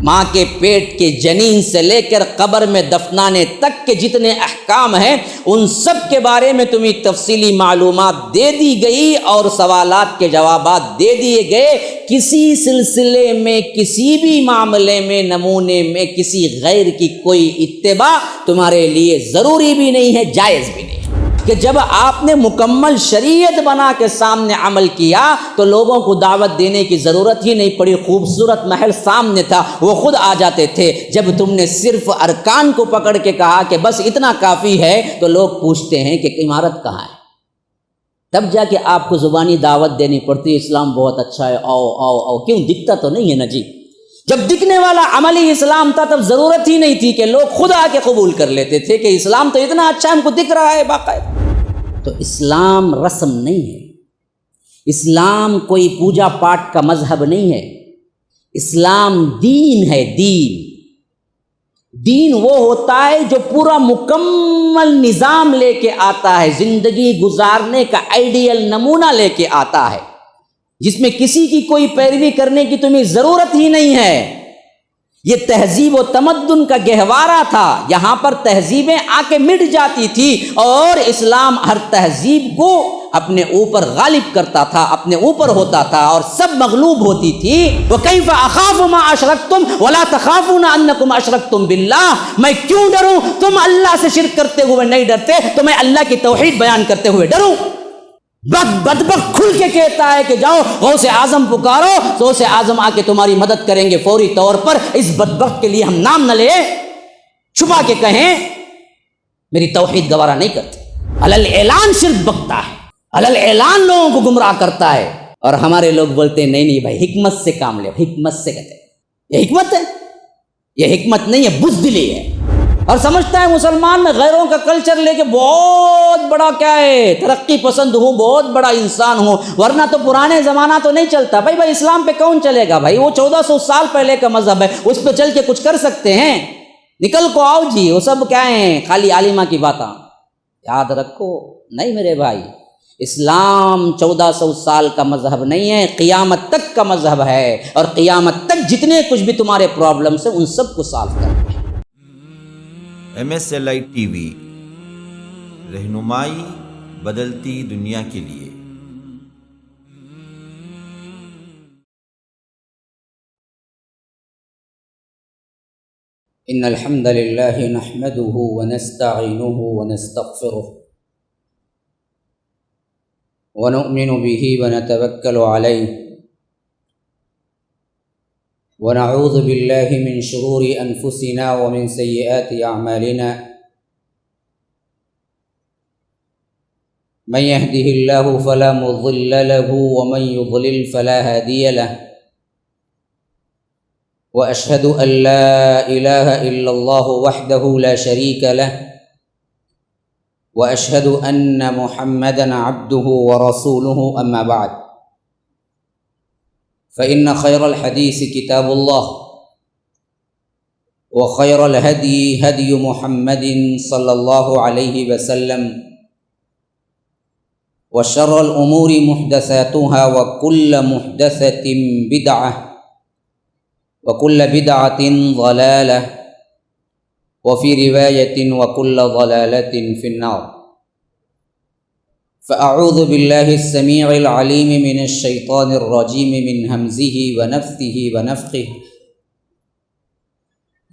ماں کے پیٹ کے جنین سے لے کر قبر میں دفنانے تک کے جتنے احکام ہیں ان سب کے بارے میں تمہیں تفصیلی معلومات دے دی گئی اور سوالات کے جوابات دے دیے گئے۔ کسی سلسلے میں، کسی بھی معاملے میں، نمونے میں کسی غیر کی کوئی اتباع تمہارے لیے ضروری بھی نہیں ہے، جائز بھی نہیں ہے، کہ جب آپ نے مکمل شریعت بنا کے سامنے عمل کیا تو لوگوں کو دعوت دینے کی ضرورت ہی نہیں پڑی، خوبصورت محل سامنے تھا، وہ خود آ جاتے تھے۔ جب تم نے صرف ارکان کو پکڑ کے کہا کہ بس اتنا کافی ہے تو لوگ پوچھتے ہیں کہ عمارت کہاں ہے، تب جا کے آپ کو زبانی دعوت دینی پڑتی ہے، اسلام بہت اچھا ہے، آؤ آؤ آؤ، کیوں دکھتا تو نہیں ہے نا جی؟ جب دکھنے والا عملی اسلام تھا تب ضرورت ہی نہیں تھی کہ لوگ خود آ کے قبول کر لیتے تھے کہ اسلام تو اتنا اچھا ہم کو دکھ رہا ہے باقاعدہ۔ تو اسلام رسم نہیں ہے، اسلام کوئی پوجا پاٹ کا مذہب نہیں ہے، اسلام دین ہے۔ دین وہ ہوتا ہے جو پورا مکمل نظام لے کے آتا ہے، زندگی گزارنے کا آئیڈیل نمونہ لے کے آتا ہے، جس میں کسی کی کوئی پیروی کرنے کی تمہیں ضرورت ہی نہیں ہے۔ یہ تہذیب و تمدن کا گہوارہ تھا، یہاں پر تہذیبیں آ کے مٹ جاتی تھی اور اسلام ہر تہذیب کو اپنے اوپر غالب کرتا تھا، اپنے اوپر ہوتا تھا اور سب مغلوب ہوتی تھی۔ وَكَيْفَ أَخَافُ مَا أَشْرَكْتُمْ وَلَا تَخَافُونَ أَنَّكُمْ أَشْرَكْتُمْ بِاللَّهِ، میں کیوں ڈروں؟ تم اللہ سے شرک کرتے ہوئے نہیں ڈرتے تو میں اللہ کی توحید بیان کرتے ہوئے ڈروں؟ بدبخت کھل کے کہتا ہے کہ جاؤ غوث اعظم پکارو، غوث اعظم آ کے تمہاری مدد کریں گے فوری طور پر۔ اس بدبخت کے لیے ہم نام نہ لیں، چھپا کے کہیں میری توحید گوارا نہیں کرتی، علل اعلان شرک بکتا ہے، علل اعلان لوگوں کو گمراہ کرتا ہے۔ اور ہمارے لوگ بولتے ہیں نہیں بھائی حکمت سے کام لے، حکمت سے کہتے ہیں یہ حکمت ہے، یہ حکمت نہیں ہے، بزدلی ہے۔ اور سمجھتا ہے مسلمان میں غیروں کا کلچر لے کے بہت بڑا کیا ہے، ترقی پسند ہوں، بہت بڑا انسان ہوں، ورنہ تو پرانے زمانہ تو نہیں چلتا۔ بھائی اسلام پہ کون چلے گا؟ بھائی وہ 1400 سال پہلے کا مذہب ہے، اس پہ چل کے کچھ کر سکتے ہیں؟ نکل کو آؤ جی، وہ سب کیا ہیں خالی عالمہ کی باتیں، یاد رکھو نہیں میرے بھائی، اسلام 1400 سال کا مذہب نہیں ہے، قیامت تک کا مذہب ہے، اور قیامت تک جتنے کچھ بھی تمہارے پرابلمس ہیں ان سب کو سالو کرنا ہے۔ MSLI ٹی وی، رہنمائی بدلتی دنیا کے لیے۔ ان الحمد للہ نحمده ونستعینه ونستغفره ونؤمن به ونتوکل علیہ ونعوذ باللہ من شرور انفسنا ومن سیئات اعمالنا من يهده اللہ فلا مضل له ومن يضلل فلا هادی له وأشهد أن لا إله إلا الله وحده لا شريك له وأشهد أن محمدًا عبده ورسوله أما بعد فإن خير الحديث كتاب الله وخير الهدي هدي محمد صلى الله عليه وسلم وشر الأمور محدثاتها وكل محدثة بدعة وَكُلَّ بِدْعَةٍ ضَلَالَةٍ وَفِي رِوَايَةٍ وَكُلَّ ضَلَالَةٍ فِي النَّارِ۔ فَأَعُوذُ بِاللَّهِ السَّمِيعِ الْعَلِيمِ مِنَ الشَّيْطَانِ الرَّجِيمِ مِنْ هَمْزِهِ وَنَفْثِهِ وَنَفْخِهِ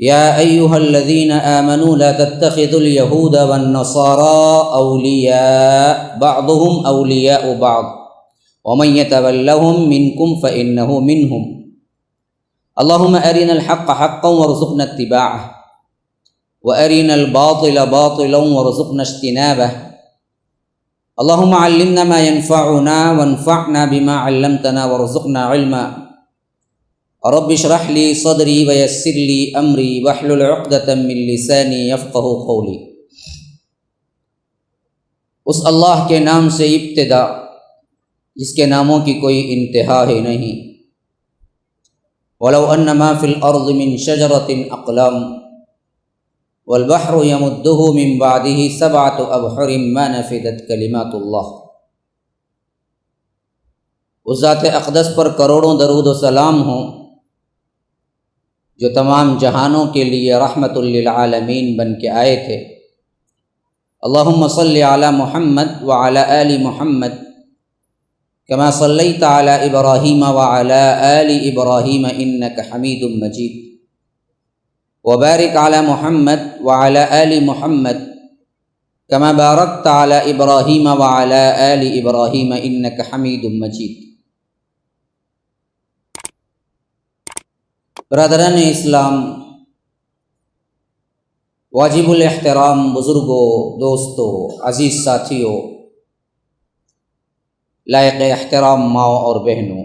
يَا أَيُّهَا الَّذِينَ آمَنُوا لَا تَتَّخِذُوا الْيَهُودَ وَالنَّصَارَىٰ أَوْلِيَاءَ بَعْضُهُمْ أَوْلِيَاءُ بَعْضٍ وَمَن يَتَوَلَّهُم مِّنكُمْ فَإِنَّهُ مِنْهُمْ۔ اللهم أرنا الحق حقا وارزقنا اتباعه وأرنا الباطل باطلا وارزقنا اجتنابه اللهم علمنا ما ينفعنا وانفعنا بما علمتنا وارزقنا علما رب اشرح لي صدري ويسر لي أمري واحلل عقدة من لساني يفقه قولي۔ اس اللہ کے نام سے ابتدا جس کے ناموں کی کوئی انتہا ہی نہیں۔ وَلَوْ أَنَّ مَا فِي الْأَرْضِ مِنْ شَجَرَةٍ أَقْلَامٌ وَالْبَحْرُ يَمُدُّهُ مِنْ بَعْدِهِ سَبْعَةُ أَبْحُرٍ مَا نَفِدَتْ كَلِمَاتُ اللَّهِ۔ اس ذات اقدس پر کروڑوں درود و سلام ہوں جو تمام جہانوں کے لیے رحمت للعالمین بن کے آئے تھے۔ اللہم صلی علی محمد وعلی آل محمد کما صلیت علی ابراہیم وعلی آل ابراہیم انک حمید مجید، وبارک علی محمد وعلی آل محمد کما بارکت علی ابراہیم وعلی آل ابراہیم انک حمید مجید۔ برادران اسلام، واجب الاحترام بزرگوں، دوستوں، عزیز ساتھیوں، لائق احترام ماؤں اور بہنوں،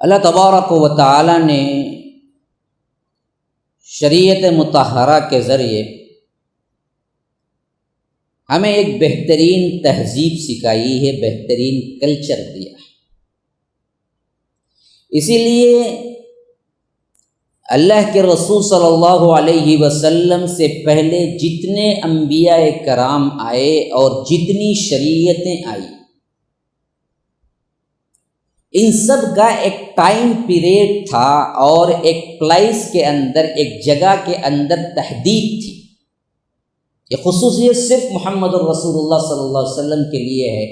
اللہ تبارک و تعالی نے شریعت مطہرہ کے ذریعے ہمیں ایک بہترین تہذیب سکھائی ہے، بہترین کلچر دیا ہے۔ اسی لیے اللہ کے رسول صلی اللہ علیہ وسلم سے پہلے جتنے انبیاء کرام آئے اور جتنی شریعتیں آئی، ان سب کا ایک ٹائم پیریڈ تھا اور ایک پلیس کے اندر، ایک جگہ کے اندر تحدید تھی۔ یہ خصوصیت صرف محمد الرسول اللہ صلی اللہ علیہ وسلم کے لیے ہے،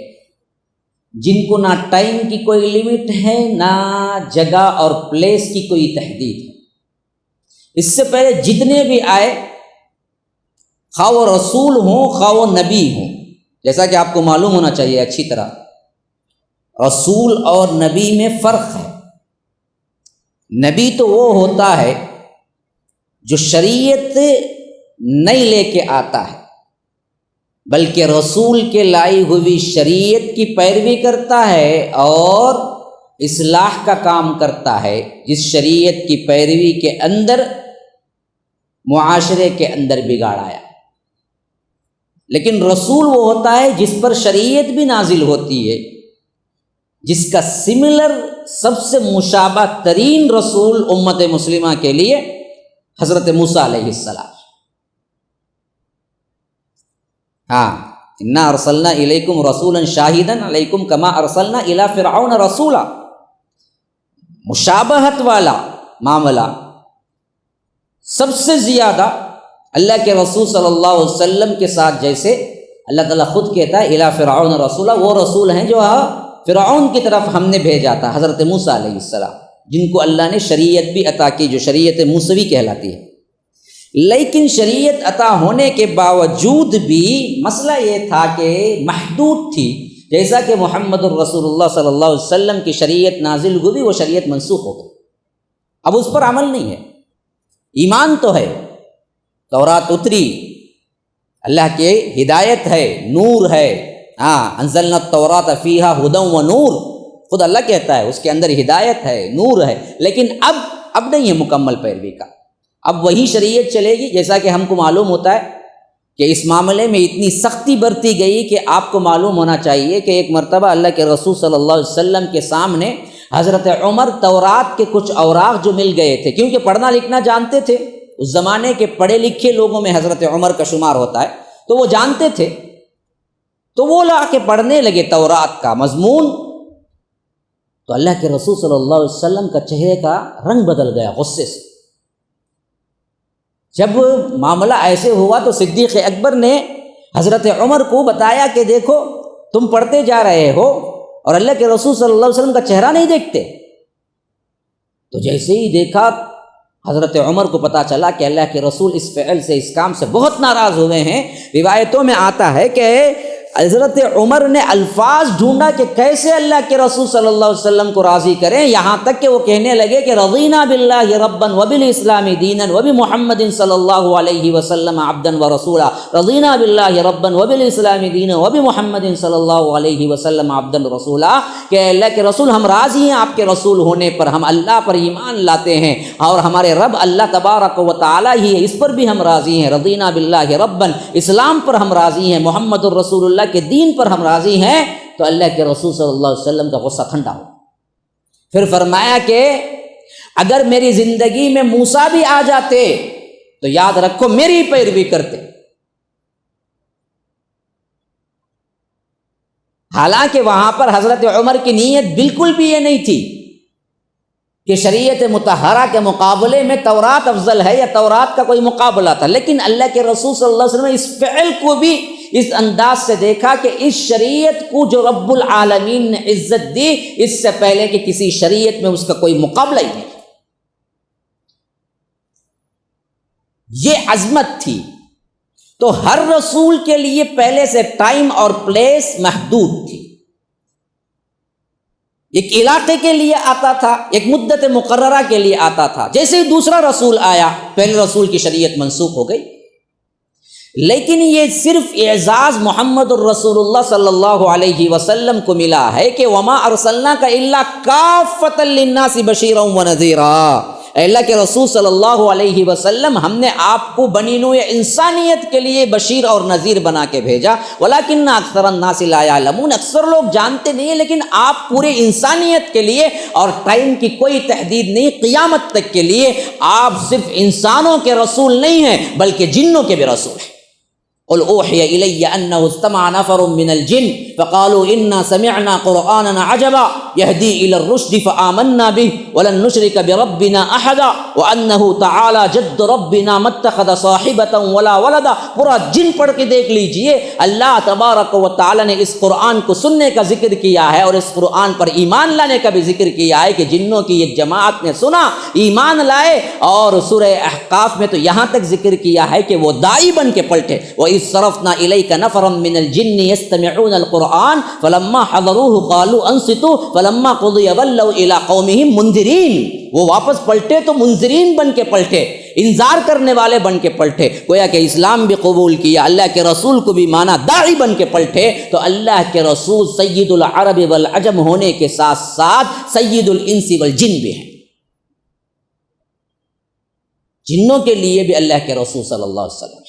جن کو نہ ٹائم کی کوئی لمٹ ہے، نہ جگہ اور پلیس کی کوئی تحدید ہے۔ اس سے پہلے جتنے بھی آئے، خواہ وہ رسول ہوں خواہ وہ نبی ہوں، جیسا کہ آپ کو معلوم ہونا چاہیے اچھی طرح، رسول اور نبی میں فرق ہے۔ نبی تو وہ ہوتا ہے جو شریعت نہیں لے کے آتا ہے، بلکہ رسول کے لائی ہوئی شریعت کی پیروی کرتا ہے اور اصلاح کا کام کرتا ہے، جس شریعت کی پیروی کے اندر معاشرے کے اندر بگاڑ آیا۔ لیکن رسول وہ ہوتا ہے جس پر شریعت بھی نازل ہوتی ہے، جس کا سملر سب سے مشابہ ترین رسول امت مسلمہ کے لیے حضرت موسیٰ علیہ السلام۔ انا ارسلنا الیکم رسولا شاہدا علیکم کما ارسلنا الی فرعون رسولا، مشابہت والا معاملہ سب سے زیادہ اللہ کے رسول صلی اللہ علیہ وسلم کے ساتھ، جیسے اللہ تعالیٰ خود کہتا ہے الی فرعون رسولا، وہ رسول ہیں جو فرعون کی طرف ہم نے بھیجا تھا، حضرت موسیٰ علیہ السلام، جن کو اللہ نے شریعت بھی عطا کی جو شریعت موسوی کہلاتی ہے۔ لیکن شریعت عطا ہونے کے باوجود بھی مسئلہ یہ تھا کہ محدود تھی، جیسا کہ محمد الرسول اللہ صلی اللہ علیہ وسلم کی شریعت نازل ہوئی، وہ شریعت منسوخ ہو گئی، اب اس پر عمل نہیں ہے۔ ایمان تو ہے، تورات اتری، اللہ کی ہدایت ہے، نور ہے، انزلنا التوراۃ فیہا ھدی ونور، خود اللہ کہتا ہے اس کے اندر ہدایت ہے، نور ہے، لیکن اب نہیں ہے مکمل پیروی کا۔ اب وہی شریعت چلے گی، جیسا کہ ہم کو معلوم ہوتا ہے کہ اس معاملے میں اتنی سختی برتی گئی کہ آپ کو معلوم ہونا چاہیے کہ ایک مرتبہ اللہ کے رسول صلی اللہ علیہ وسلم کے سامنے حضرت عمر تورات کے کچھ اوراق جو مل گئے تھے، کیونکہ پڑھنا لکھنا جانتے تھے، اس زمانے کے پڑھے لکھے لوگوں میں حضرت عمر کا شمار ہوتا ہے، تو وہ جانتے تھے، تو وہ لا کے پڑھنے لگے تورات کا مضمون، تو اللہ کے رسول صلی اللہ علیہ وسلم کا چہرے کا رنگ بدل گیا غصے سے۔ جب معاملہ ایسے ہوا تو صدیق اکبر نے حضرت عمر کو بتایا کہ دیکھو تم پڑھتے جا رہے ہو اور اللہ کے رسول صلی اللہ علیہ وسلم کا چہرہ نہیں دیکھتے۔ تو جیسے ہی دیکھا حضرت عمر کو پتہ چلا کہ اللہ کے رسول اس فعل سے، اس کام سے بہت ناراض ہوئے ہیں۔ روایتوں میں آتا ہے کہ حضرت عمر نے الفاظ ڈھونڈا کہ کیسے اللہ کے رسول صلی اللہ علیہ وسلم کو راضی کریں، یہاں تک کہ وہ کہنے لگے کہ رضینا باللہ ربا وبالاسلام دینا وبمحمد صلی اللہ علیہ وسلم عبدا ورسولا، رضینا باللہ ربا وبالاسلام دینا وبمحمد صلی اللہ علیہ وسلم عبدا رسولا، کہ اللہ کے رسول ہم راضی ہیں آپ کے رسول ہونے پر، ہم اللہ پر ایمان لاتے ہیں اور ہمارے رب اللہ تبارک و تعالی ہی ہے، اس پر بھی ہم راضی ہیں، رضینا باللہ ربا، اسلام پر ہم راضی ہیں، محمد الرسول اللہ کے دین پر ہم راضی ہیں۔ تو اللہ کے رسول صلی اللہ علیہ وسلم کا غصہ ٹھنڈا ہو، پھر فرمایا کہ اگر میری زندگی میں موسیٰ بھی آ جاتے تو یاد رکھو میری پیروی کرتے۔ حالانکہ وہاں پر حضرت عمر کی نیت بالکل بھی یہ نہیں تھی کہ شریعت مطہرہ کے مقابلے میں تورات افضل ہے یا تورات کا کوئی مقابلہ تھا، لیکن اللہ کے رسول صلی اللہ علیہ وسلم نے اس فعل کو بھی اس انداز سے دیکھا کہ اس شریعت کو جو رب العالمین نے عزت دی، اس سے پہلے کہ کسی شریعت میں اس کا کوئی مقابلہ ہی نہیں، یہ عظمت تھی۔ تو ہر رسول کے لیے پہلے سے ٹائم اور پلیس محدود تھی، ایک علاقے کے لیے آتا تھا، ایک مدت مقررہ کے لیے آتا تھا۔ جیسے ہی دوسرا رسول آیا، پہلے رسول کی شریعت منسوخ ہو گئی۔ لیکن یہ صرف اعزاز محمد الرسول اللہ صلی اللہ علیہ وسلم کو ملا ہے کہ وما ارسلناک الا کافۃ للناس بشیرا ونذیرا، اے اللہ کے رسول صلی اللہ علیہ وسلم، ہم نے آپ کو بنی نوع انسانیت کے لیے بشیر اور نذیر بنا کے بھیجا، ولکن اکثر الناس لا یعلمون، اکثر لوگ جانتے نہیں ہیں، لیکن آپ پورے انسانیت کے لیے، اور ٹائم کی کوئی تحدید نہیں، قیامت تک کے لیے آپ صرف انسانوں کے رسول نہیں ہیں بلکہ جنوں کے بھی رسول ہیں۔ قل اوحی الی انہ استمع نفر من الجن فقالوا انا سمعنا قرآنا عجبا یہدی الی الرشد فآمنا به ولن نشرک بربنا احدا وانہ تعالی جد ربنا ما اتخذ صاحبۃ ولا ولدا۔ پورا جن پڑھ کے دیکھ لیجئے، اللہ تبارک و تعالی نے اس قرآن کو سننے کا ذکر کیا ہے اور اس قرآن پر ایمان لانے کا بھی ذکر کیا ہے کہ جنوں کی ایک جماعت نے سنا، ایمان لائے، اور سورہ احقاف میں تو یہاں تک ذکر کیا ہے کہ وہ داعی بن کے پلٹے۔ وَإِذْ صَرَفْنَا إِلَيْكَ نَفَرًا مِّنَ الْجِنِّ يَسْتَمِعُونَ الْقُرْآنَ فَلَمَّا حَضَرُوهُ قَالُوا أَنصِتُوا فَلَمَّا قُضِيَ وَلَّوْا إِلَىٰ قَوْمِهِمْ مُنذِرِينَ، وہ واپس پلٹے تو منذرین بن کے پلٹے، انذار کرنے والے بن کے پلٹے۔ گویا کہ اسلام بھی قبول کیا، اللہ کے رسول کو بھی مانا، داعی بن کے پلٹے۔ تو اللہ کے رسول سید العرب والعجم ہونے کے ساتھ ساتھ سید الانس والجن بھی ہیں، جنوں کے لیے بھی اللہ کے رسول صلی اللہ علیہ وسلم۔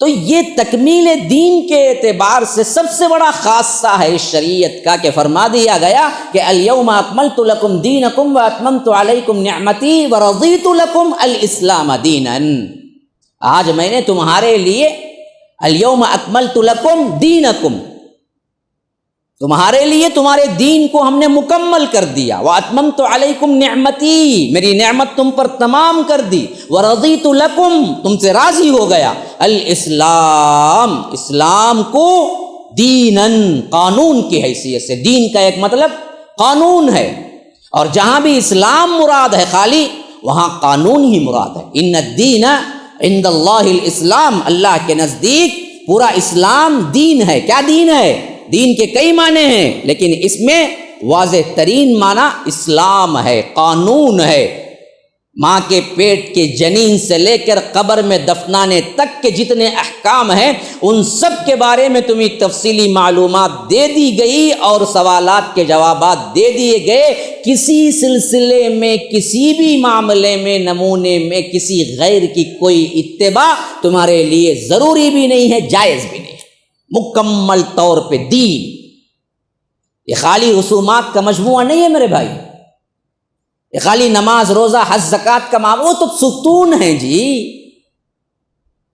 تو یہ تکمیل دین کے اعتبار سے سب سے بڑا خاصہ ہے اس شریعت کا کہ فرما دیا گیا کہ الیوم اکملت لکم دینکم واتممت علیکم نعمتی ورضیت لکم الاسلام دینا، آج میں نے تمہارے لیے الیوم اکملت لکم دینکم، تمہارے لیے تمہارے دین کو ہم نے مکمل کر دیا، واتممت علیکم نعمتی، میری نعمت تم پر تمام کر دی، ورضیت لکم، تم سے راضی ہو گیا، الاسلام، اسلام کو دینن، قانون کی حیثیت سے۔ دین کا ایک مطلب قانون ہے، اور جہاں بھی اسلام مراد ہے خالی وہاں قانون ہی مراد ہے۔ ان الدین عند اللہ الاسلام، اللہ کے نزدیک پورا اسلام دین ہے۔ کیا دین ہے؟ دین کے کئی معنی ہیں، لیکن اس میں واضح ترین معنی اسلام ہے، قانون ہے۔ ماں کے پیٹ کے جنین سے لے کر قبر میں دفنانے تک کے جتنے احکام ہیں ان سب کے بارے میں تمہیں تفصیلی معلومات دے دی گئی اور سوالات کے جوابات دے دیے گئے۔ کسی سلسلے میں، کسی بھی معاملے میں، نمونے میں کسی غیر کی کوئی اتباع تمہارے لیے ضروری بھی نہیں ہے، جائز بھی نہیں ہے، مکمل طور پہ دین۔ یہ خالی رسومات کا مجموعہ نہیں ہے میرے بھائی، یہ خالی نماز، روزہ، حج، زکوٰۃ کا معاملہ، وہ تو ستون ہیں جی۔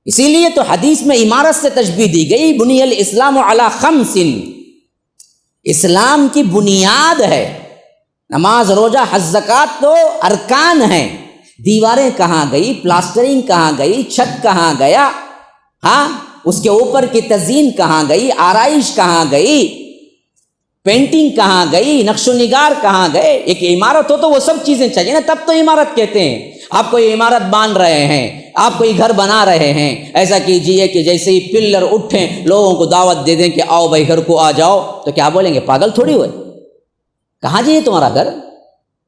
اسی لیے تو حدیث میں عمارت سے تشبیہ دی گئی، بنی الاسلام علی خمس، اسلام کی بنیاد ہے، نماز، روزہ، حج، زکوٰۃ تو ارکان ہیں۔ دیواریں کہاں گئی، پلاسٹرنگ کہاں گئی، چھت کہاں گیا، ہاں اس کے اوپر کی تزئین کہاں گئی، آرائش کہاں گئی، پینٹنگ کہاں گئی، نقش و نگار کہاں گئے؟ ایک عمارت ہو تو وہ سب چیزیں چاہیے نا، تب تو عمارت کہتے ہیں۔ آپ کوئی عمارت باندھ رہے ہیں، آپ کوئی گھر بنا رہے ہیں، ایسا کیجئے کہ جیسے ہی پلر اٹھیں لوگوں کو دعوت دے دیں کہ آؤ بھائی گھر کو آ جاؤ، تو کیا بولیں گے؟ پاگل تھوڑی ہوئے، کہاں جی ہے تمہارا گھر؟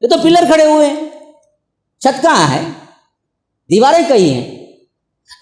یہ تو پلر کھڑے ہوئے ہیں، چھت کہاں ہے، دیواریں کہیں ہیں؟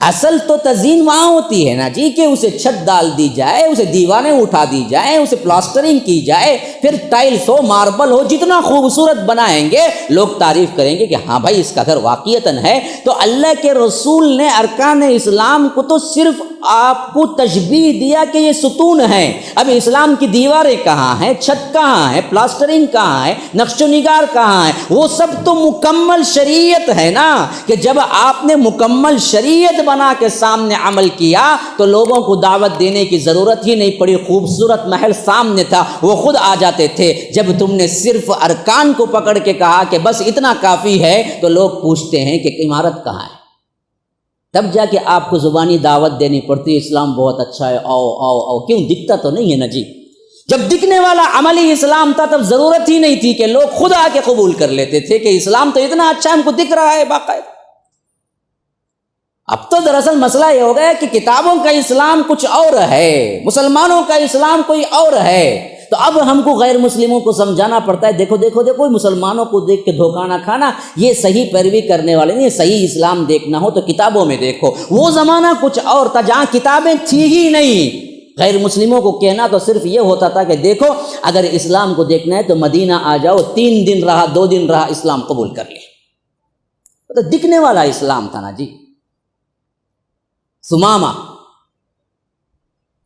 اصل تو تزئین وہاں ہوتی ہے نا جی، کہ اسے چھت ڈال دی جائے، اسے دیواریں اٹھا دی جائیں، اسے پلاسٹرنگ کی جائے، پھر ٹائلز ہو، ماربل ہو، جتنا خوبصورت بنائیں گے لوگ تعریف کریں گے کہ ہاں بھائی اس کا گھر واقعتاً ہے۔ تو اللہ کے رسول نے ارکان اسلام کو تو صرف آپ کو تشبیہ دیا کہ یہ ستون ہیں. اب اسلام کی دیواریں کہاں ہیں، چھت کہاں ہے، پلاسٹرنگ کہاں ہے، نقش و نگار کہاں ہے؟ وہ سب تو مکمل شریعت ہے نا. کہ جب آپ نے مکمل شریعت بنا کے سامنے عمل کیا تو لوگوں کو دعوت دینے کی ضرورت ہی نہیں پڑی. خوبصورت محل سامنے تھا، وہ خود آ جاتے تھے. جب تم نے صرف ارکان کو پکڑ کے کہا کہ بس اتنا کافی ہے تو لوگ پوچھتے ہیں کہ عمارت کہاں ہے. تب جا کے آپ کو زبانی دعوت دینی پڑتی ہے اسلام بہت اچھا ہے، آؤ آؤ آؤ. کیوں؟ دکھتا تو نہیں ہے نا جی. جب دکھنے والا عملی اسلام تھا تب ضرورت ہی نہیں تھی کہ لوگ خود آ کے قبول کر لیتے تھے کہ اسلام تو اتنا اچھا ہم کو دکھ رہا ہے باقاعدہ. اب تو دراصل مسئلہ یہ ہو گیا کہ کتابوں کا اسلام کچھ اور ہے، مسلمانوں کا اسلام کوئی اور ہے. تو اب ہم کو غیر مسلموں کو سمجھانا پڑتا ہے دیکھو دیکھو دیکھو مسلمانوں کو دیکھ کے دھوکہ نہ کھانا، یہ صحیح پیروی کرنے والے نہیں. صحیح اسلام دیکھنا ہو تو کتابوں میں دیکھو. وہ زمانہ کچھ اور تھا جہاں کتابیں تھی ہی نہیں. غیر مسلموں کو کہنا تو صرف یہ ہوتا تھا کہ دیکھو اگر اسلام کو دیکھنا ہے تو مدینہ آ جاؤ، 3 دن رہا 2 دن رہا اسلام قبول کر لے. تو دکھنے والا اسلام تھا نا جی.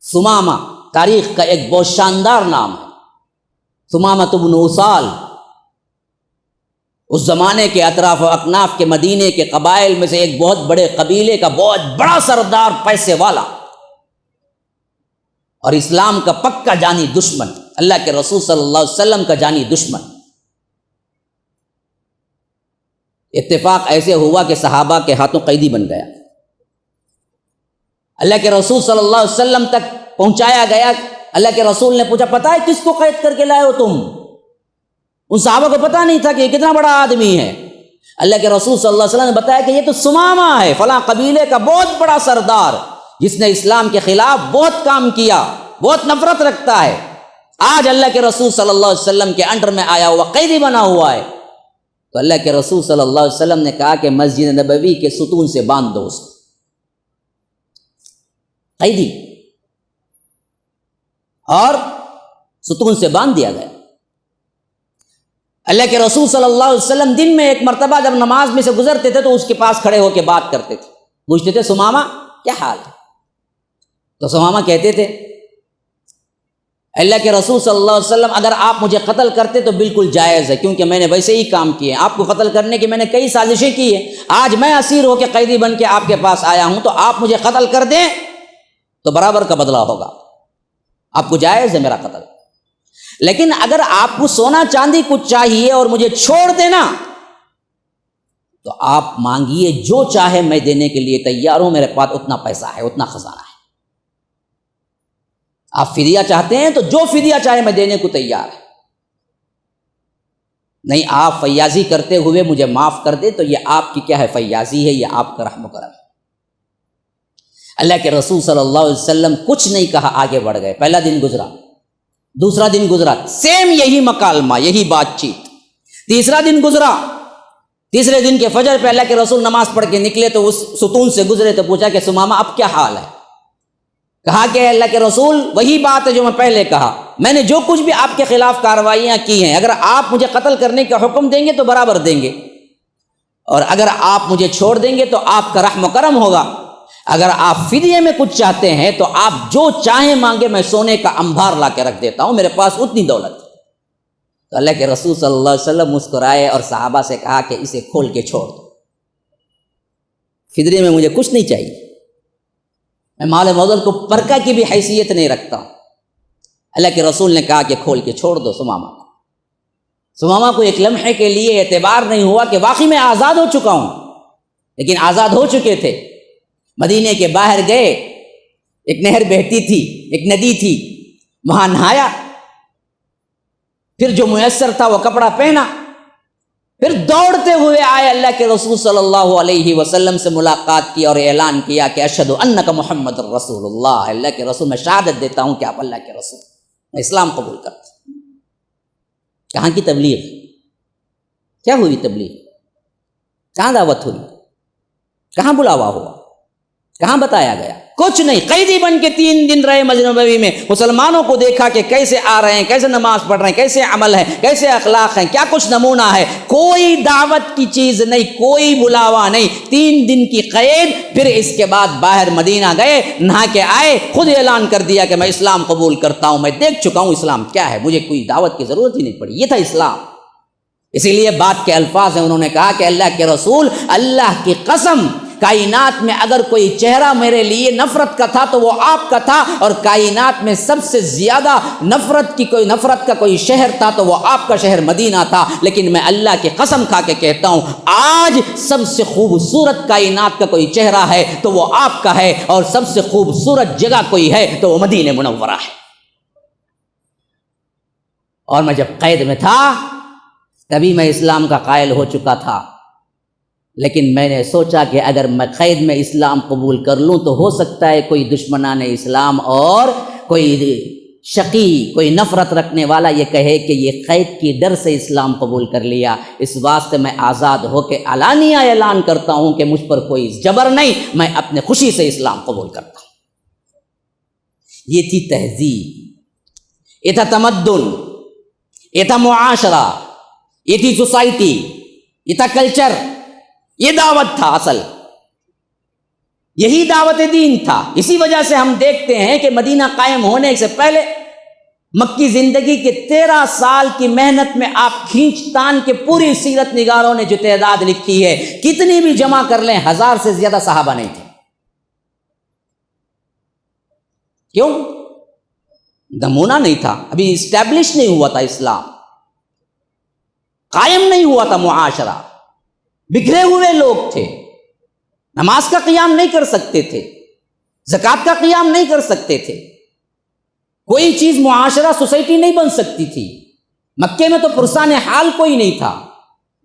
ثمامہ تاریخ کا ایک بہت شاندار نام ہے. ثمامہ بن اسال اس زمانے کے اطراف و اکناف کے مدینے کے قبائل میں سے ایک بہت بڑے قبیلے کا بہت بڑا سردار، پیسے والا، اور اسلام کا پکا جانی دشمن، اللہ کے رسول صلی اللہ علیہ وسلم کا جانی دشمن. اتفاق ایسے ہوا کہ صحابہ کے ہاتھوں قیدی بن گیا. اللہ کے رسول صلی اللہ علیہ وسلم تک پہنچایا گیا. اللہ کے رسول نے پوچھا پتہ ہے کس کو قید کر کے لائے ہو تم؟ ان صحابہ کو پتہ نہیں تھا کہ یہ کتنا بڑا آدمی ہے. اللہ کے رسول صلی اللہ علیہ وسلم نے بتایا کہ یہ تو ثمامہ ہے، فلاں قبیلے کا بہت بڑا سردار، جس نے اسلام کے خلاف بہت کام کیا، بہت نفرت رکھتا ہے. آج اللہ کے رسول صلی اللہ علیہ وسلم کے انڈر میں آیا ہوا، قیدی بنا ہوا ہے. تو اللہ کے رسول صلی اللہ علیہ وسلم نے کہا کہ مسجد نبوی کے ستون سے باندھ دو اس کو. قیدی اور ستون سے باندھ دیا گیا. اللہ کے رسول صلی اللہ علیہ وسلم دن میں ایک مرتبہ جب نماز میں سے گزرتے تھے تو اس کے پاس کھڑے ہو کے بات کرتے تھے. پوچھتے تھے ثمامہ کیا حال ہے؟ تو ثمامہ کہتے تھے اللہ کے رسول صلی اللہ علیہ وسلم اگر آپ مجھے قتل کرتے تو بالکل جائز ہے، کیونکہ میں نے ویسے ہی کام کیے ہیں. آپ کو قتل کرنے کی میں نے کئی سازشیں کی ہیں. آج میں اسیر ہو کے قیدی بن کے آپ کے پاس آیا ہوں، تو آپ مجھے قتل کر دیں تو برابر کا بدلہ ہوگا. آپ کو جائز ہے میرا قتل. لیکن اگر آپ کو سونا چاندی کچھ چاہیے اور مجھے چھوڑ دینا تو آپ مانگیے، جو چاہے میں دینے کے لیے تیار ہوں. میرے پاس اتنا پیسہ ہے، اتنا خزانہ ہے. آپ فدیہ چاہتے ہیں تو جو فدیہ چاہے میں دینے کو تیار ہے. نہیں آپ فیاضی کرتے ہوئے مجھے معاف کر دے تو یہ آپ کی کیا ہے، فیاضی ہے، یہ آپ کا رحم و کرم ہے. اللہ کے رسول صلی اللہ علیہ وسلم کچھ نہیں کہا، آگے بڑھ گئے. پہلا دن گزرا، دوسرا دن گزرا، سیم یہی مکالمہ، یہی بات چیت. تیسرا دن گزرا، تیسرے دن کے فجر پہ اللہ کے رسول نماز پڑھ کے نکلے تو اس ستون سے گزرے تو پوچھا کہ ثمامہ اب کیا حال ہے؟ کہا کہ اللہ کے رسول وہی بات ہے جو میں پہلے کہا، میں نے جو کچھ بھی آپ کے خلاف کارروائیاں کی ہیں، اگر آپ مجھے قتل کرنے کا حکم دیں گے تو برابر دیں گے، اور اگر آپ مجھے چھوڑ دیں گے تو آپ کا رحم و کرم ہوگا. اگر آپ فدیے میں کچھ چاہتے ہیں تو آپ جو چاہیں مانگے، میں سونے کا انبار لا کے رکھ دیتا ہوں، میرے پاس اتنی دولت ہے. تو اللہ کے رسول صلی اللہ علیہ وسلم مسکرائے اور صحابہ سے کہا کہ اسے کھول کے چھوڑ دو. فدیے میں مجھے کچھ نہیں چاہیے، میں مال مدر کو پرکا کی بھی حیثیت نہیں رکھتا ہوں. اللہ کے رسول نے کہا کہ کھول کے چھوڑ دو ثمامہ کو. ثمامہ کو ایک لمحے کے لیے اعتبار نہیں ہوا کہ واقعی میں آزاد ہو چکا ہوں، لیکن آزاد ہو چکے تھے. مدینے کے باہر گئے، ایک نہر بہتی تھی، ایک ندی تھی، وہاں نہایا، پھر جو میسر تھا وہ کپڑا پہنا، پھر دوڑتے ہوئے آئے، اللہ کے رسول صلی اللہ علیہ وسلم سے ملاقات کی اور اعلان کیا کہ اشہد انک محمد رسول اللہ. اللہ کے رسول، میں شہادت دیتا ہوں کہ آپ اللہ کے رسول، میں اسلام قبول کرتا ہوں. کہاں کی تبلیغ؟ کیا ہوئی تبلیغ؟ کہاں دعوت ہوئی؟ کہاں بلاوا ہوا؟ کہاں بتایا گیا؟ کچھ نہیں. قیدی بن کے 3 دن رہے مسجد نبوی میں، مسلمانوں کو دیکھا کہ کیسے آ رہے ہیں، کیسے نماز پڑھ رہے ہیں، کیسے عمل ہے، کیسے اخلاق ہیں، کیا کچھ نمونہ ہے. کوئی دعوت کی چیز نہیں، کوئی بلاوا نہیں. 3 دن کی قید. پھر اس کے بعد باہر مدینہ گئے، نہا کے آئے، خود اعلان کر دیا کہ میں اسلام قبول کرتا ہوں، میں دیکھ چکا ہوں اسلام کیا ہے، مجھے کوئی دعوت کی ضرورت ہی نہیں پڑی. یہ تھا اسلام. اسی لیے بات کے الفاظ ہیں، انہوں نے کہا کہ اللہ کے رسول، اللہ کی قسم، کائنات میں اگر کوئی چہرہ میرے لیے نفرت کا تھا تو وہ آپ کا تھا، اور کائنات میں سب سے زیادہ نفرت کا کوئی شہر تھا تو وہ آپ کا شہر مدینہ تھا. لیکن میں اللہ کی قسم کھا کے کہتا ہوں، آج سب سے خوبصورت کائنات کا کوئی چہرہ ہے تو وہ آپ کا ہے، اور سب سے خوبصورت جگہ کوئی ہے تو وہ مدینہ منورہ ہے. اور میں جب قید میں تھا تبھی میں اسلام کا قائل ہو چکا تھا، لیکن میں نے سوچا کہ اگر میں قید میں اسلام قبول کر لوں تو ہو سکتا ہے کوئی دشمنان اسلام اور کوئی شقی، کوئی نفرت رکھنے والا یہ کہے کہ یہ قید کی ڈر سے اسلام قبول کر لیا. اس واسطے میں آزاد ہو کے علانیہ اعلان کرتا ہوں کہ مجھ پر کوئی جبر نہیں، میں اپنے خوشی سے اسلام قبول کرتا ہوں. یہ تھی تہذیب، یہ تھا تمدن، یہ تھا معاشرہ، یہ تھی سوسائٹی، یہ تھا کلچر، یہ دعوت تھا. اصل یہی دعوت دین تھا. اسی وجہ سے ہم دیکھتے ہیں کہ مدینہ قائم ہونے سے پہلے مکی زندگی کے 13 سال کی محنت میں آپ کھینچ تان کے پوری سیرت نگاروں نے جو تعداد لکھی ہے، کتنی بھی جمع کر لیں 1000 سے زیادہ صحابہ نہیں تھے. کیوں؟ نمونہ نہیں تھا، ابھی اسٹیبلش نہیں ہوا تھا اسلام، قائم نہیں ہوا تھا معاشرہ، بکھرے ہوئے لوگ تھے، نماز کا قیام نہیں کر سکتے تھے، زکوٰۃ کا قیام نہیں کر سکتے تھے، کوئی چیز معاشرہ سوسائٹی نہیں بن سکتی تھی. مکے میں تو پرسان حال کوئی نہیں تھا،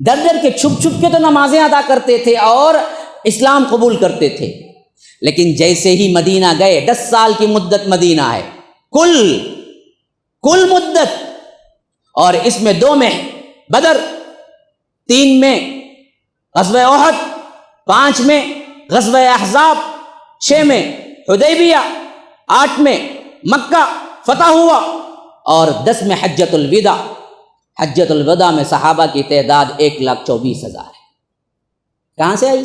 ڈر ڈر کے چھپ چھپ کے تو نمازیں ادا کرتے تھے اور اسلام قبول کرتے تھے. لیکن جیسے ہی مدینہ گئے، 10 سال کی مدت مدینہ ہے کل مدت، اور اس میں 2 میں بدر، 3 میں غزوہ احد، 5 میں غزوہ احزاب، 6 میں حدیبیہ، 8 میں مکہ فتح ہوا، اور 10 میں حجۃ الوداع. حجۃ الوداع میں صحابہ کی تعداد 1,24,000 ہے. کہاں سے آئی؟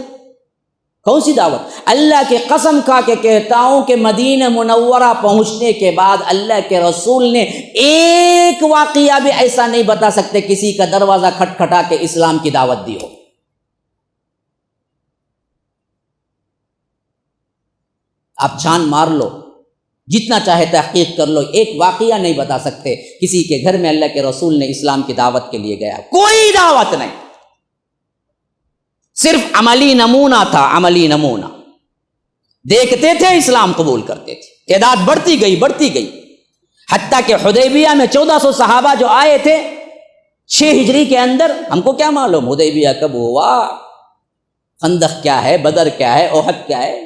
کون سی دعوت؟ اللہ کی قسم کھا کے کہتا ہوں کہ مدینہ منورہ پہنچنے کے بعد اللہ کے رسول نے ایک واقعہ بھی ایسا نہیں بتا سکتے کسی کا دروازہ کھٹکھٹا کے اسلام کی دعوت دی ہو. آپ چھان مار لو، جتنا چاہے تحقیق کر لو، ایک واقعہ نہیں بتا سکتے کسی کے گھر میں اللہ کے رسول نے اسلام کی دعوت کے لیے گیا. کوئی دعوت نہیں، صرف عملی نمونہ تھا. عملی نمونہ دیکھتے تھے، اسلام قبول کرتے تھے. تعداد بڑھتی گئی، حتیٰ کہ حدیبیہ میں 1400 صحابہ جو آئے تھے 6 ہجری کے اندر. ہم کو کیا معلوم حدیبیہ کب ہوا، خندق کیا ہے، بدر کیا ہے، احد کیا ہے.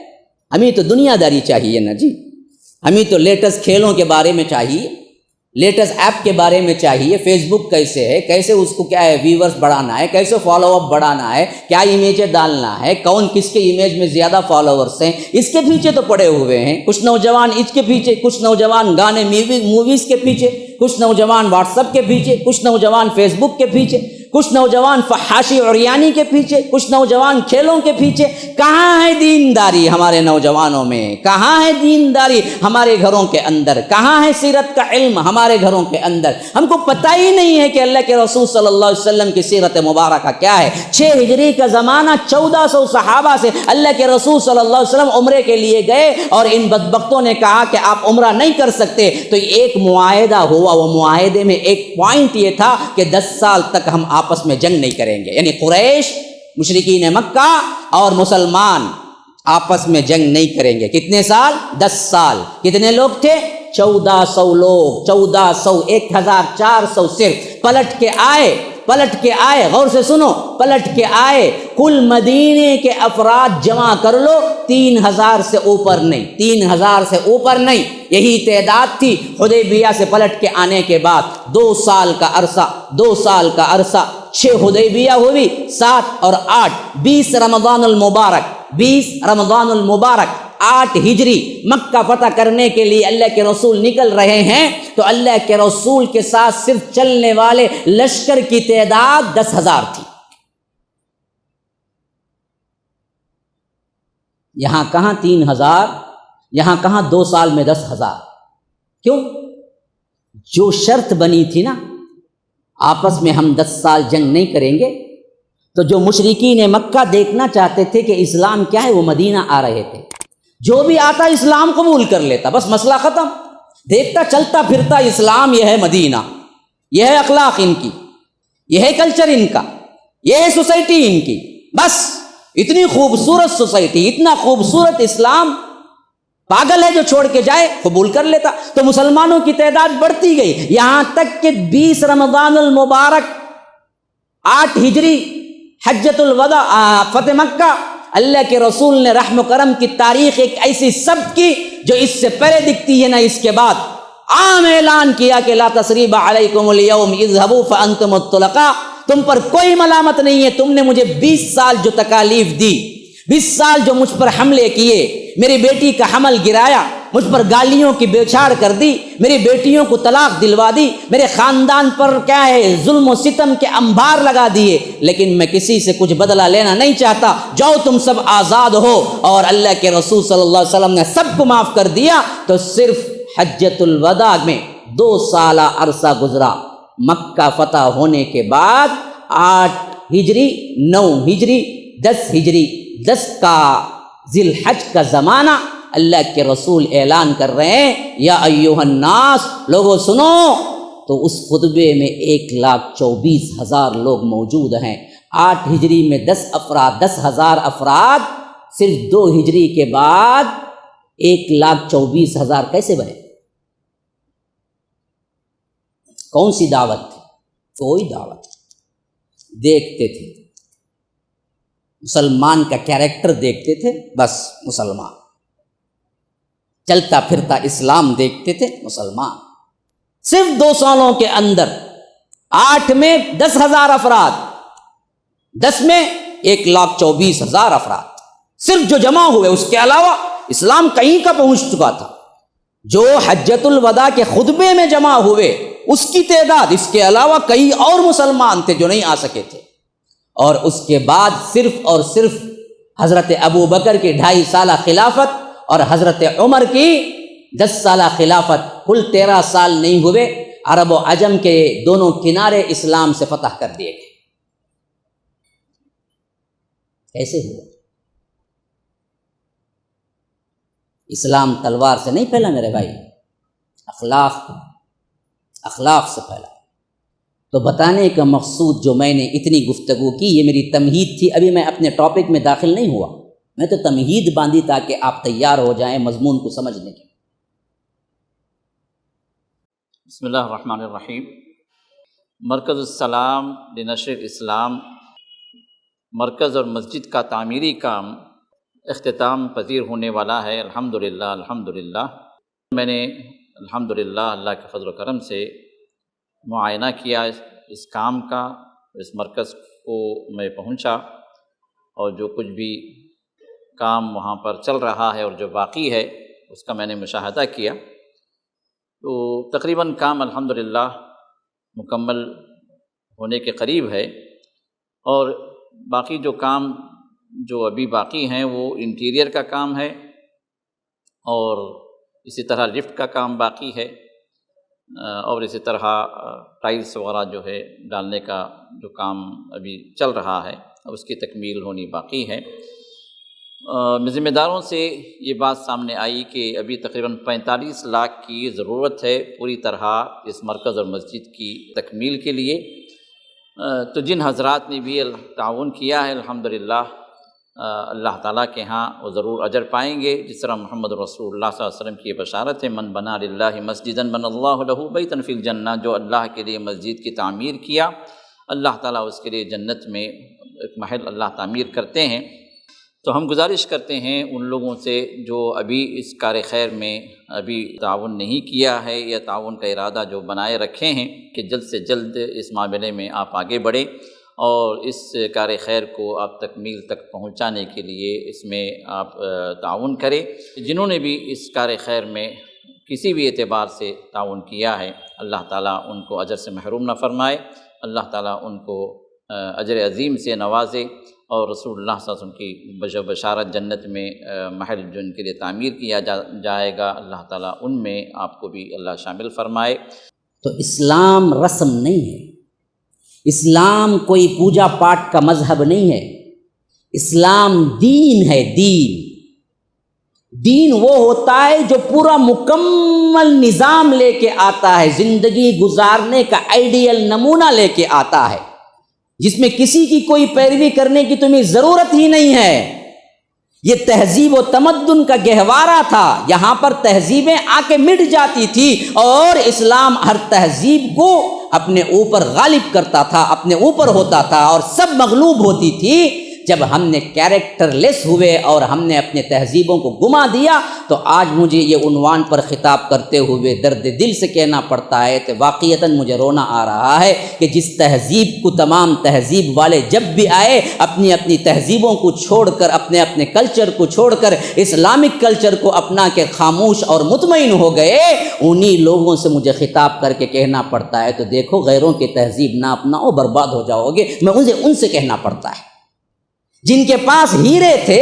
ہمیں تو دنیا داری چاہیے نا جی، ہمیں تو لیٹسٹ کھیلوں کے بارے میں چاہیے، لیٹسٹ ایپ کے بارے میں چاہیے، فیس بک کیسے ہے، کیسے اس کو کیا ہے ویورز بڑھانا ہے، کیسے فالو اپ بڑھانا ہے، کیا امیجیں ڈالنا ہے، کون کس کے امیج میں زیادہ فالوورز ہیں، اس کے پیچھے تو پڑے ہوئے ہیں. کچھ نوجوان اس کے پیچھے، کچھ نوجوان گانے موویز کے پیچھے، کچھ نوجوان واٹس ایپ کے پیچھے، کچھ نوجوان فیس بک کے پیچھے، کچھ نوجوان فحاشی عریانی کے پیچھے، کچھ نوجوان کھیلوں کے پیچھے. کہاں ہے دینداری ہمارے نوجوانوں میں؟ کہاں ہے دینداری ہمارے گھروں کے اندر؟ کہاں ہے سیرت کا علم ہمارے گھروں کے اندر؟ ہم کو پتہ ہی نہیں ہے کہ اللہ کے رسول صلی اللہ علیہ وسلم کی سیرت مبارکہ کیا ہے. 6 ہجری کا زمانہ، 1400 صحابہ سے اللہ کے رسول صلی اللہ علیہ وسلم عمرے کے لیے گئے، اور ان بدبختوں نے کہا کہ آپ عمرہ نہیں کر سکتے. تو ایک معاہدہ ہوا، وہ معاہدے میں ایک پوائنٹ یہ تھا کہ 10 سال تک ہم آپس میں جنگ نہیں کریں گے. یعنی قریش، مشرکین مکہ اور مسلمان آپس میں جنگ نہیں کریں گے. کتنے سال؟ 10 سال. کتنے لوگ تھے؟ 1400 لوگ. 1400، 1400 صرف. پلٹ کے آئے، غور سے سنو، پلٹ کے آئے. کل مدینے کے افراد جمع کر لو، 3000 سے اوپر نہیں، 3000 سے اوپر نہیں. یہی تعداد تھی. حدیبیہ سے پلٹ کے آنے کے بعد 2 سال کا عرصہ 6 حدیبیہ ہوئی، 7 اور 8، 20 رمضان المبارک، 8 ہجری مکہ فتح کرنے کے لیے اللہ کے رسول نکل رہے ہیں تو اللہ کے رسول کے ساتھ صرف چلنے والے لشکر کی تعداد 10,000 تھی۔ یہاں کہاں 3,000، یہاں کہاں 2 سال میں 10,000؟ کیوں؟ جو شرط بنی تھی نا، آپس میں ہم 10 سال جنگ نہیں کریں گے، تو جو مشرکین مکہ دیکھنا چاہتے تھے کہ اسلام کیا ہے، وہ مدینہ آ رہے تھے، جو بھی آتا اسلام قبول کر لیتا، بس مسئلہ ختم۔ دیکھتا چلتا پھرتا اسلام، یہ ہے مدینہ، یہ ہے اخلاق ان کی، یہ ہے کلچر ان کا، یہ ہے سوسائٹی ان کی، بس اتنی خوبصورت سوسائٹی، اتنا خوبصورت اسلام، پاگل ہے جو چھوڑ کے جائے، قبول کر لیتا۔ تو مسلمانوں کی تعداد بڑھتی گئی، یہاں تک کہ 20 رمضان المبارک 8 ہجری حجۃ الوداع فتح مکہ، اللہ کے رسول نے رحم و کرم کی تاریخ ایک ایسی ثبت کی جو اس سے پہلے دکھتی ہے نہ اس کے بعد۔ عام اعلان کیا کہ لا تثریب علیکم اليوم اذهبوا فانتم الطلقاء، تم پر کوئی ملامت نہیں ہے، تم نے مجھے 20 سال جو تکالیف دی، 20 سال جو مجھ پر حملے کیے، میری بیٹی کا حمل گرایا، مجھ پر گالیوں کی بوچھاڑ کر دی، میری بیٹیوں کو طلاق دلوا دی، میرے خاندان پر کیا ہے ظلم و ستم کے انبار لگا دیے، لیکن میں کسی سے کچھ بدلہ لینا نہیں چاہتا، جاؤ تم سب آزاد ہو۔ اور اللہ کے رسول صلی اللہ علیہ وسلم نے سب کو معاف کر دیا۔ تو صرف حجۃ الوداع میں 2 سالہ عرصہ گزرا، مکہ فتح ہونے کے بعد 8 ہجری 9 ہجری 10 ہجری 10 کا ذی الحج کا زمانہ، اللہ کے رسول اعلان کر رہے ہیں یا ایھا الناس، لوگوں سنو۔ تو اس خطبے میں 1,24,000 لوگ موجود ہیں۔ 8 ہجری میں 10,000 افراد، صرف 2 ہجری کے بعد 1,24,000 کیسے بنے؟ کون سی دعوت تھی؟ کوئی دعوت۔ دیکھتے تھے مسلمان کا کیریکٹر، دیکھتے تھے بس مسلمان، چلتا پھرتا اسلام دیکھتے تھے مسلمان۔ صرف 2 سالوں کے اندر 8 میں 10,000 افراد، 10 میں 1,24,000 افراد صرف جو جمع ہوئے، اس کے علاوہ اسلام کہیں کا پہنچ چکا تھا۔ جو حجۃ الوداع کے خطبے میں جمع ہوئے اس کی تعداد، اس کے علاوہ کئی اور مسلمان تھے جو نہیں آ سکے تھے۔ اور اس کے بعد صرف اور صرف حضرت ابو بکر کی 2.5 سالہ خلافت اور حضرت عمر کی 10 سالہ خلافت، کل 13 سال نہیں ہوئے، عرب و عجم کے دونوں کنارے اسلام سے فتح کر دیے گئے۔ کیسے ہوا؟ اسلام تلوار سے نہیں پھیلا میرے بھائی، اخلاق سے پھیلا۔ تو بتانے کا مقصود جو میں نے اتنی گفتگو کی، یہ میری تمہید تھی، ابھی میں اپنے ٹاپک میں داخل نہیں ہوا، میں تو تمہید باندھی تاکہ آپ تیار ہو جائیں مضمون کو سمجھنے کے۔ بسم اللہ الرحمن الرحیم۔ مرکز السلام لنشر الاسلام، مرکز اور مسجد کا تعمیری کام اختتام پذیر ہونے والا ہے، الحمدللہ۔ میں نے الحمدللہ اللہ کے فضل و کرم سے معائنہ کیا اس کام کا، اس مرکز کو میں پہنچا اور جو کچھ بھی کام وہاں پر چل رہا ہے اور جو باقی ہے اس کا میں نے مشاہدہ کیا، تو تقریباً کام الحمدللہ مکمل ہونے کے قریب ہے۔ اور باقی جو کام جو ابھی باقی ہیں وہ انٹیریئر کا کام ہے، اور اسی طرح لفٹ کا کام باقی ہے، اور اسی طرح ٹائلس وغیرہ جو ہے ڈالنے کا جو کام ابھی چل رہا ہے اس کی تکمیل ہونی باقی ہے۔ ذمہ داروں سے یہ بات سامنے آئی کہ ابھی تقریباً 45 لاکھ کی ضرورت ہے پوری طرح اس مرکز اور مسجد کی تکمیل کے لیے۔ تو جن حضرات نے بھی تعاون کیا ہے الحمدللہ اللہ تعالیٰ کے ہاں وہ ضرور اجر پائیں گے، جس طرح محمد رسول اللہ صلی اللہ علیہ وسلم کی یہ بشارت ہے، من بنا للہ مسجدا بنى اللہ لہ بیتا فی الجنہ، جو اللہ کے لیے مسجد کی تعمیر کیا اللہ تعالیٰ اس کے لیے جنت میں ایک محل اللہ تعمیر کرتے ہیں۔ تو ہم گزارش کرتے ہیں ان لوگوں سے جو ابھی اس کار خیر میں ابھی تعاون نہیں کیا ہے یا تعاون کا ارادہ جو بنائے رکھے ہیں کہ جلد سے جلد اس معاملے میں آپ آگے بڑھیں اور اس کار خیر کو آپ تکمیل تک پہنچانے کے لیے اس میں آپ تعاون کریں۔ جنہوں نے بھی اس کار خیر میں کسی بھی اعتبار سے تعاون کیا ہے، اللہ تعالیٰ ان کو اجر سے محروم نہ فرمائے، اللہ تعالیٰ ان کو اجر عظیم سے نوازے، اور رسول اللہ صلی اللہ علیہ وسلم کی بشارت جنت میں محل جو ان کے لیے تعمیر کیا جائے گا، اللہ تعالیٰ ان میں آپ کو بھی اللہ شامل فرمائے۔ تو اسلام رسم نہیں ہے، اسلام کوئی پوجا پاٹ کا مذہب نہیں ہے، اسلام دین ہے۔ دین وہ ہوتا ہے جو پورا مکمل نظام لے کے آتا ہے، زندگی گزارنے کا آئیڈیل نمونہ لے کے آتا ہے، جس میں کسی کی کوئی پیروی کرنے کی تمہیں ضرورت ہی نہیں ہے۔ یہ تہذیب و تمدن کا گہوارہ تھا، یہاں پر تہذیبیں آ کے مٹ جاتی تھی، اور اسلام ہر تہذیب کو اپنے اوپر غالب کرتا تھا، اپنے اوپر ہوتا تھا، اور سب مغلوب ہوتی تھی۔ جب ہم نے کیریکٹر لیس ہوئے اور ہم نے اپنے تہذیبوں کو گما دیا، تو آج مجھے یہ عنوان پر خطاب کرتے ہوئے درد دل سے کہنا پڑتا ہے کہ واقعتاً مجھے رونا آ رہا ہے کہ جس تہذیب کو تمام تہذیب والے جب بھی آئے، اپنی اپنی تہذیبوں کو چھوڑ کر، اپنے اپنے کلچر کو چھوڑ کر اسلامک کلچر کو اپنا کے خاموش اور مطمئن ہو گئے، انہی لوگوں سے مجھے خطاب کر کے کہنا پڑتا ہے تو دیکھو غیروں کی تہذیب نہ اپناؤ، برباد ہو جاؤ گے۔ میں ان سے کہنا پڑتا ہے جن کے پاس ہیرے تھے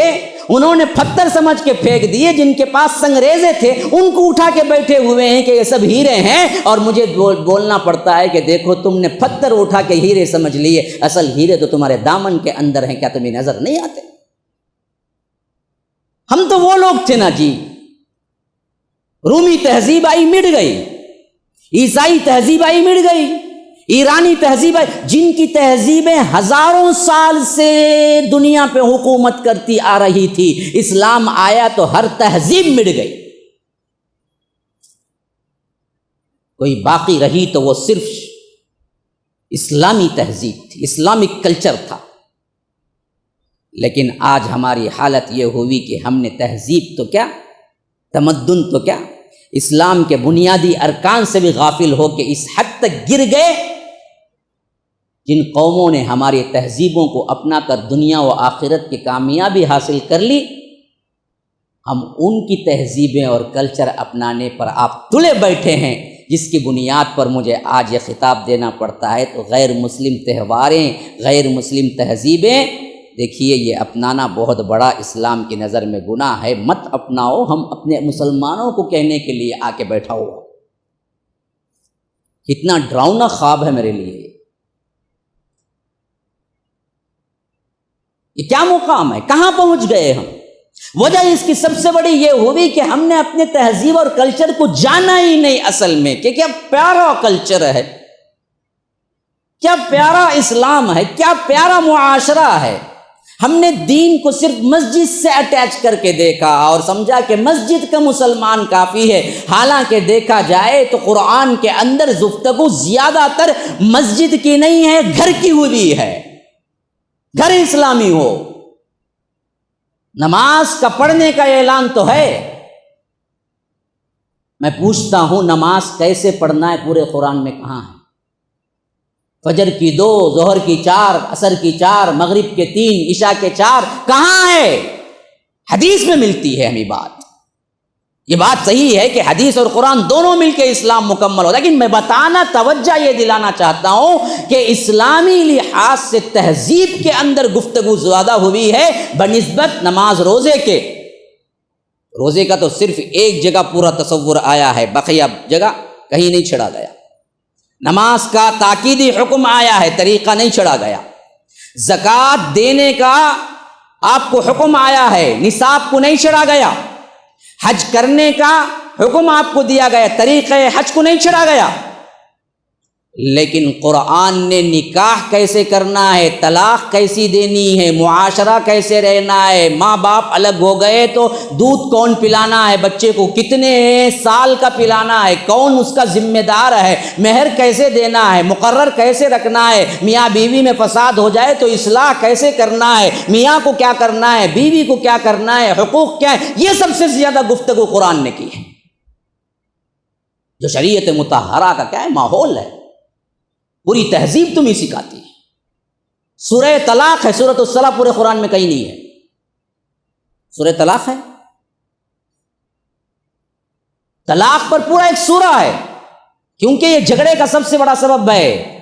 انہوں نے پتھر سمجھ کے پھینک دیے، جن کے پاس سنگریزے تھے ان کو اٹھا کے بیٹھے ہوئے ہیں کہ یہ سب ہیرے ہیں، اور مجھے بولنا پڑتا ہے کہ دیکھو تم نے پتھر اٹھا کے ہیرے سمجھ لیے، اصل ہیرے تو تمہارے دامن کے اندر ہیں، کیا تمہیں نظر نہیں آتے؟ ہم تو وہ لوگ تھے نا جی، رومی تہذیب آئی مٹ گئی، عیسائی تہذیب آئی مٹ گئی، ایرانی تہذیب آئی، جن کی تہذیبیں ہزاروں سال سے دنیا پہ حکومت کرتی آ رہی تھی، اسلام آیا تو ہر تہذیب مٹ گئی، کوئی باقی رہی تو وہ صرف اسلامی تہذیب تھی، اسلامک کلچر تھا۔ لیکن آج ہماری حالت یہ ہوئی کہ ہم نے تہذیب تو کیا، تمدن تو کیا، اسلام کے بنیادی ارکان سے بھی غافل ہو کے اس حد تک گر گئے۔ جن قوموں نے ہماری تہذیبوں کو اپنا کر دنیا و آخرت کی کامیابی حاصل کر لی، ہم ان کی تہذیبیں اور کلچر اپنانے پر آپ تلے بیٹھے ہیں، جس کی بنیاد پر مجھے آج یہ خطاب دینا پڑتا ہے۔ تو غیر مسلم تہواریں، غیر مسلم تہذیبیں، دیکھیے یہ اپنانا بہت بڑا اسلام کی نظر میں گناہ ہے، مت اپناؤ۔ ہم اپنے مسلمانوں کو کہنے کے لیے آ کے بیٹھا ہوا، کتنا ڈراؤنا خواب ہے میرے لیے، یہ کیا مقام ہے، کہاں پہنچ گئے ہم؟ وجہ اس کی سب سے بڑی یہ ہوئی کہ ہم نے اپنے تہذیب اور کلچر کو جانا ہی نہیں اصل میں، کہ کیا پیارا کلچر ہے، کیا پیارا اسلام ہے، کیا پیارا معاشرہ ہے۔ ہم نے دین کو صرف مسجد سے اٹیچ کر کے دیکھا اور سمجھا کہ مسجد کا مسلمان کافی ہے، حالانکہ دیکھا جائے تو قرآن کے اندر گفتگو زیادہ تر مسجد کی نہیں ہے، گھر کی ہوئی ہے، گھر اسلامی ہو۔ نماز کا پڑھنے کا اعلان تو ہے، میں پوچھتا ہوں نماز کیسے پڑھنا ہے پورے قرآن میں کہاں ہے؟ فجر کی 2، ظہر کی 4، عصر کی 4، مغرب کے 3، عشاء کے 4، کہاں ہے؟ حدیث میں ملتی ہے ہمیں بات، یہ بات صحیح ہے کہ حدیث اور قرآن دونوں مل کے اسلام مکمل ہوتا ہے، لیکن میں بتانا، توجہ یہ دلانا چاہتا ہوں کہ اسلامی لحاظ سے تہذیب کے اندر گفتگو زیادہ ہوئی ہے بنسبت نماز روزے کے۔ روزے کا تو صرف ایک جگہ پورا تصور آیا ہے، بقیہ جگہ کہیں نہیں چھڑا گیا۔ نماز کا تاکیدی حکم آیا ہے، طریقہ نہیں چھڑا گیا۔ زکوٰۃ دینے کا آپ کو حکم آیا ہے، نصاب کو نہیں چھڑا گیا۔ حج کرنے کا حکم آپ کو دیا گیا، طریقہ حج کو نہیں چھڑا گیا۔ لیکن قرآن نے نکاح کیسے کرنا ہے، طلاق کیسی دینی ہے، معاشرہ کیسے رہنا ہے، ماں باپ الگ ہو گئے تو دودھ کون پلانا ہے بچے کو، کتنے سال کا پلانا ہے، کون اس کا ذمہ دار ہے، مہر کیسے دینا ہے، مقرر کیسے رکھنا ہے، میاں بیوی میں فساد ہو جائے تو اصلاح کیسے کرنا ہے، میاں کو کیا کرنا ہے، بیوی کو کیا کرنا ہے، حقوق کیا ہے، یہ سب سے زیادہ گفتگو قرآن نے کی ہے۔ جو شریعت مطہرہ کا کیا ہے ماحول ہے، پوری تہذیب تمہیں سکھاتی ہے۔ سورہ طلاق ہے، سورۃ الصلاح پورے قرآن میں کہیں نہیں ہے، سورہ طلاق ہے، طلاق پر پورا ایک سورہ ہے، کیونکہ یہ جھگڑے کا سب سے بڑا سبب ہے۔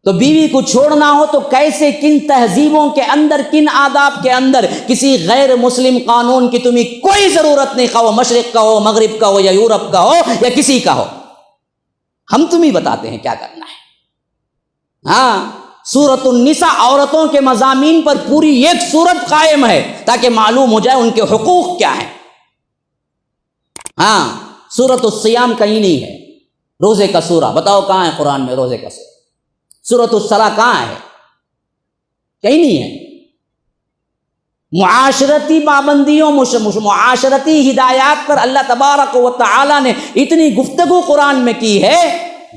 تو بیوی کو چھوڑنا ہو تو کیسے، کن تہذیبوں کے اندر، کن آداب کے اندر، کسی غیر مسلم قانون کی تمہیں کوئی ضرورت نہیں، خواہ وہ مشرق کا ہو، مغرب کا ہو، یا یورپ کا ہو، یا کسی کا ہو، ہم تمہیں بتاتے ہیں کیا کرنا ہے۔ ہاں، سورۃ النساء عورتوں کے مضامین پر پوری ایک سورت قائم ہے تاکہ معلوم ہو جائے ان کے حقوق کیا ہیں۔ ہاں، سورۃ الصیام کہیں نہیں ہے، روزے کا سورہ، بتاؤ کہاں ہے قرآن میں روزے کا سورہ؟ سورۃ الصلاح کہاں ہے؟ کہیں نہیں ہے۔ معاشرتی پابندیوں، معاشرتی ہدایات پر اللہ تبارک و تعالی نے اتنی گفتگو قرآن میں کی ہے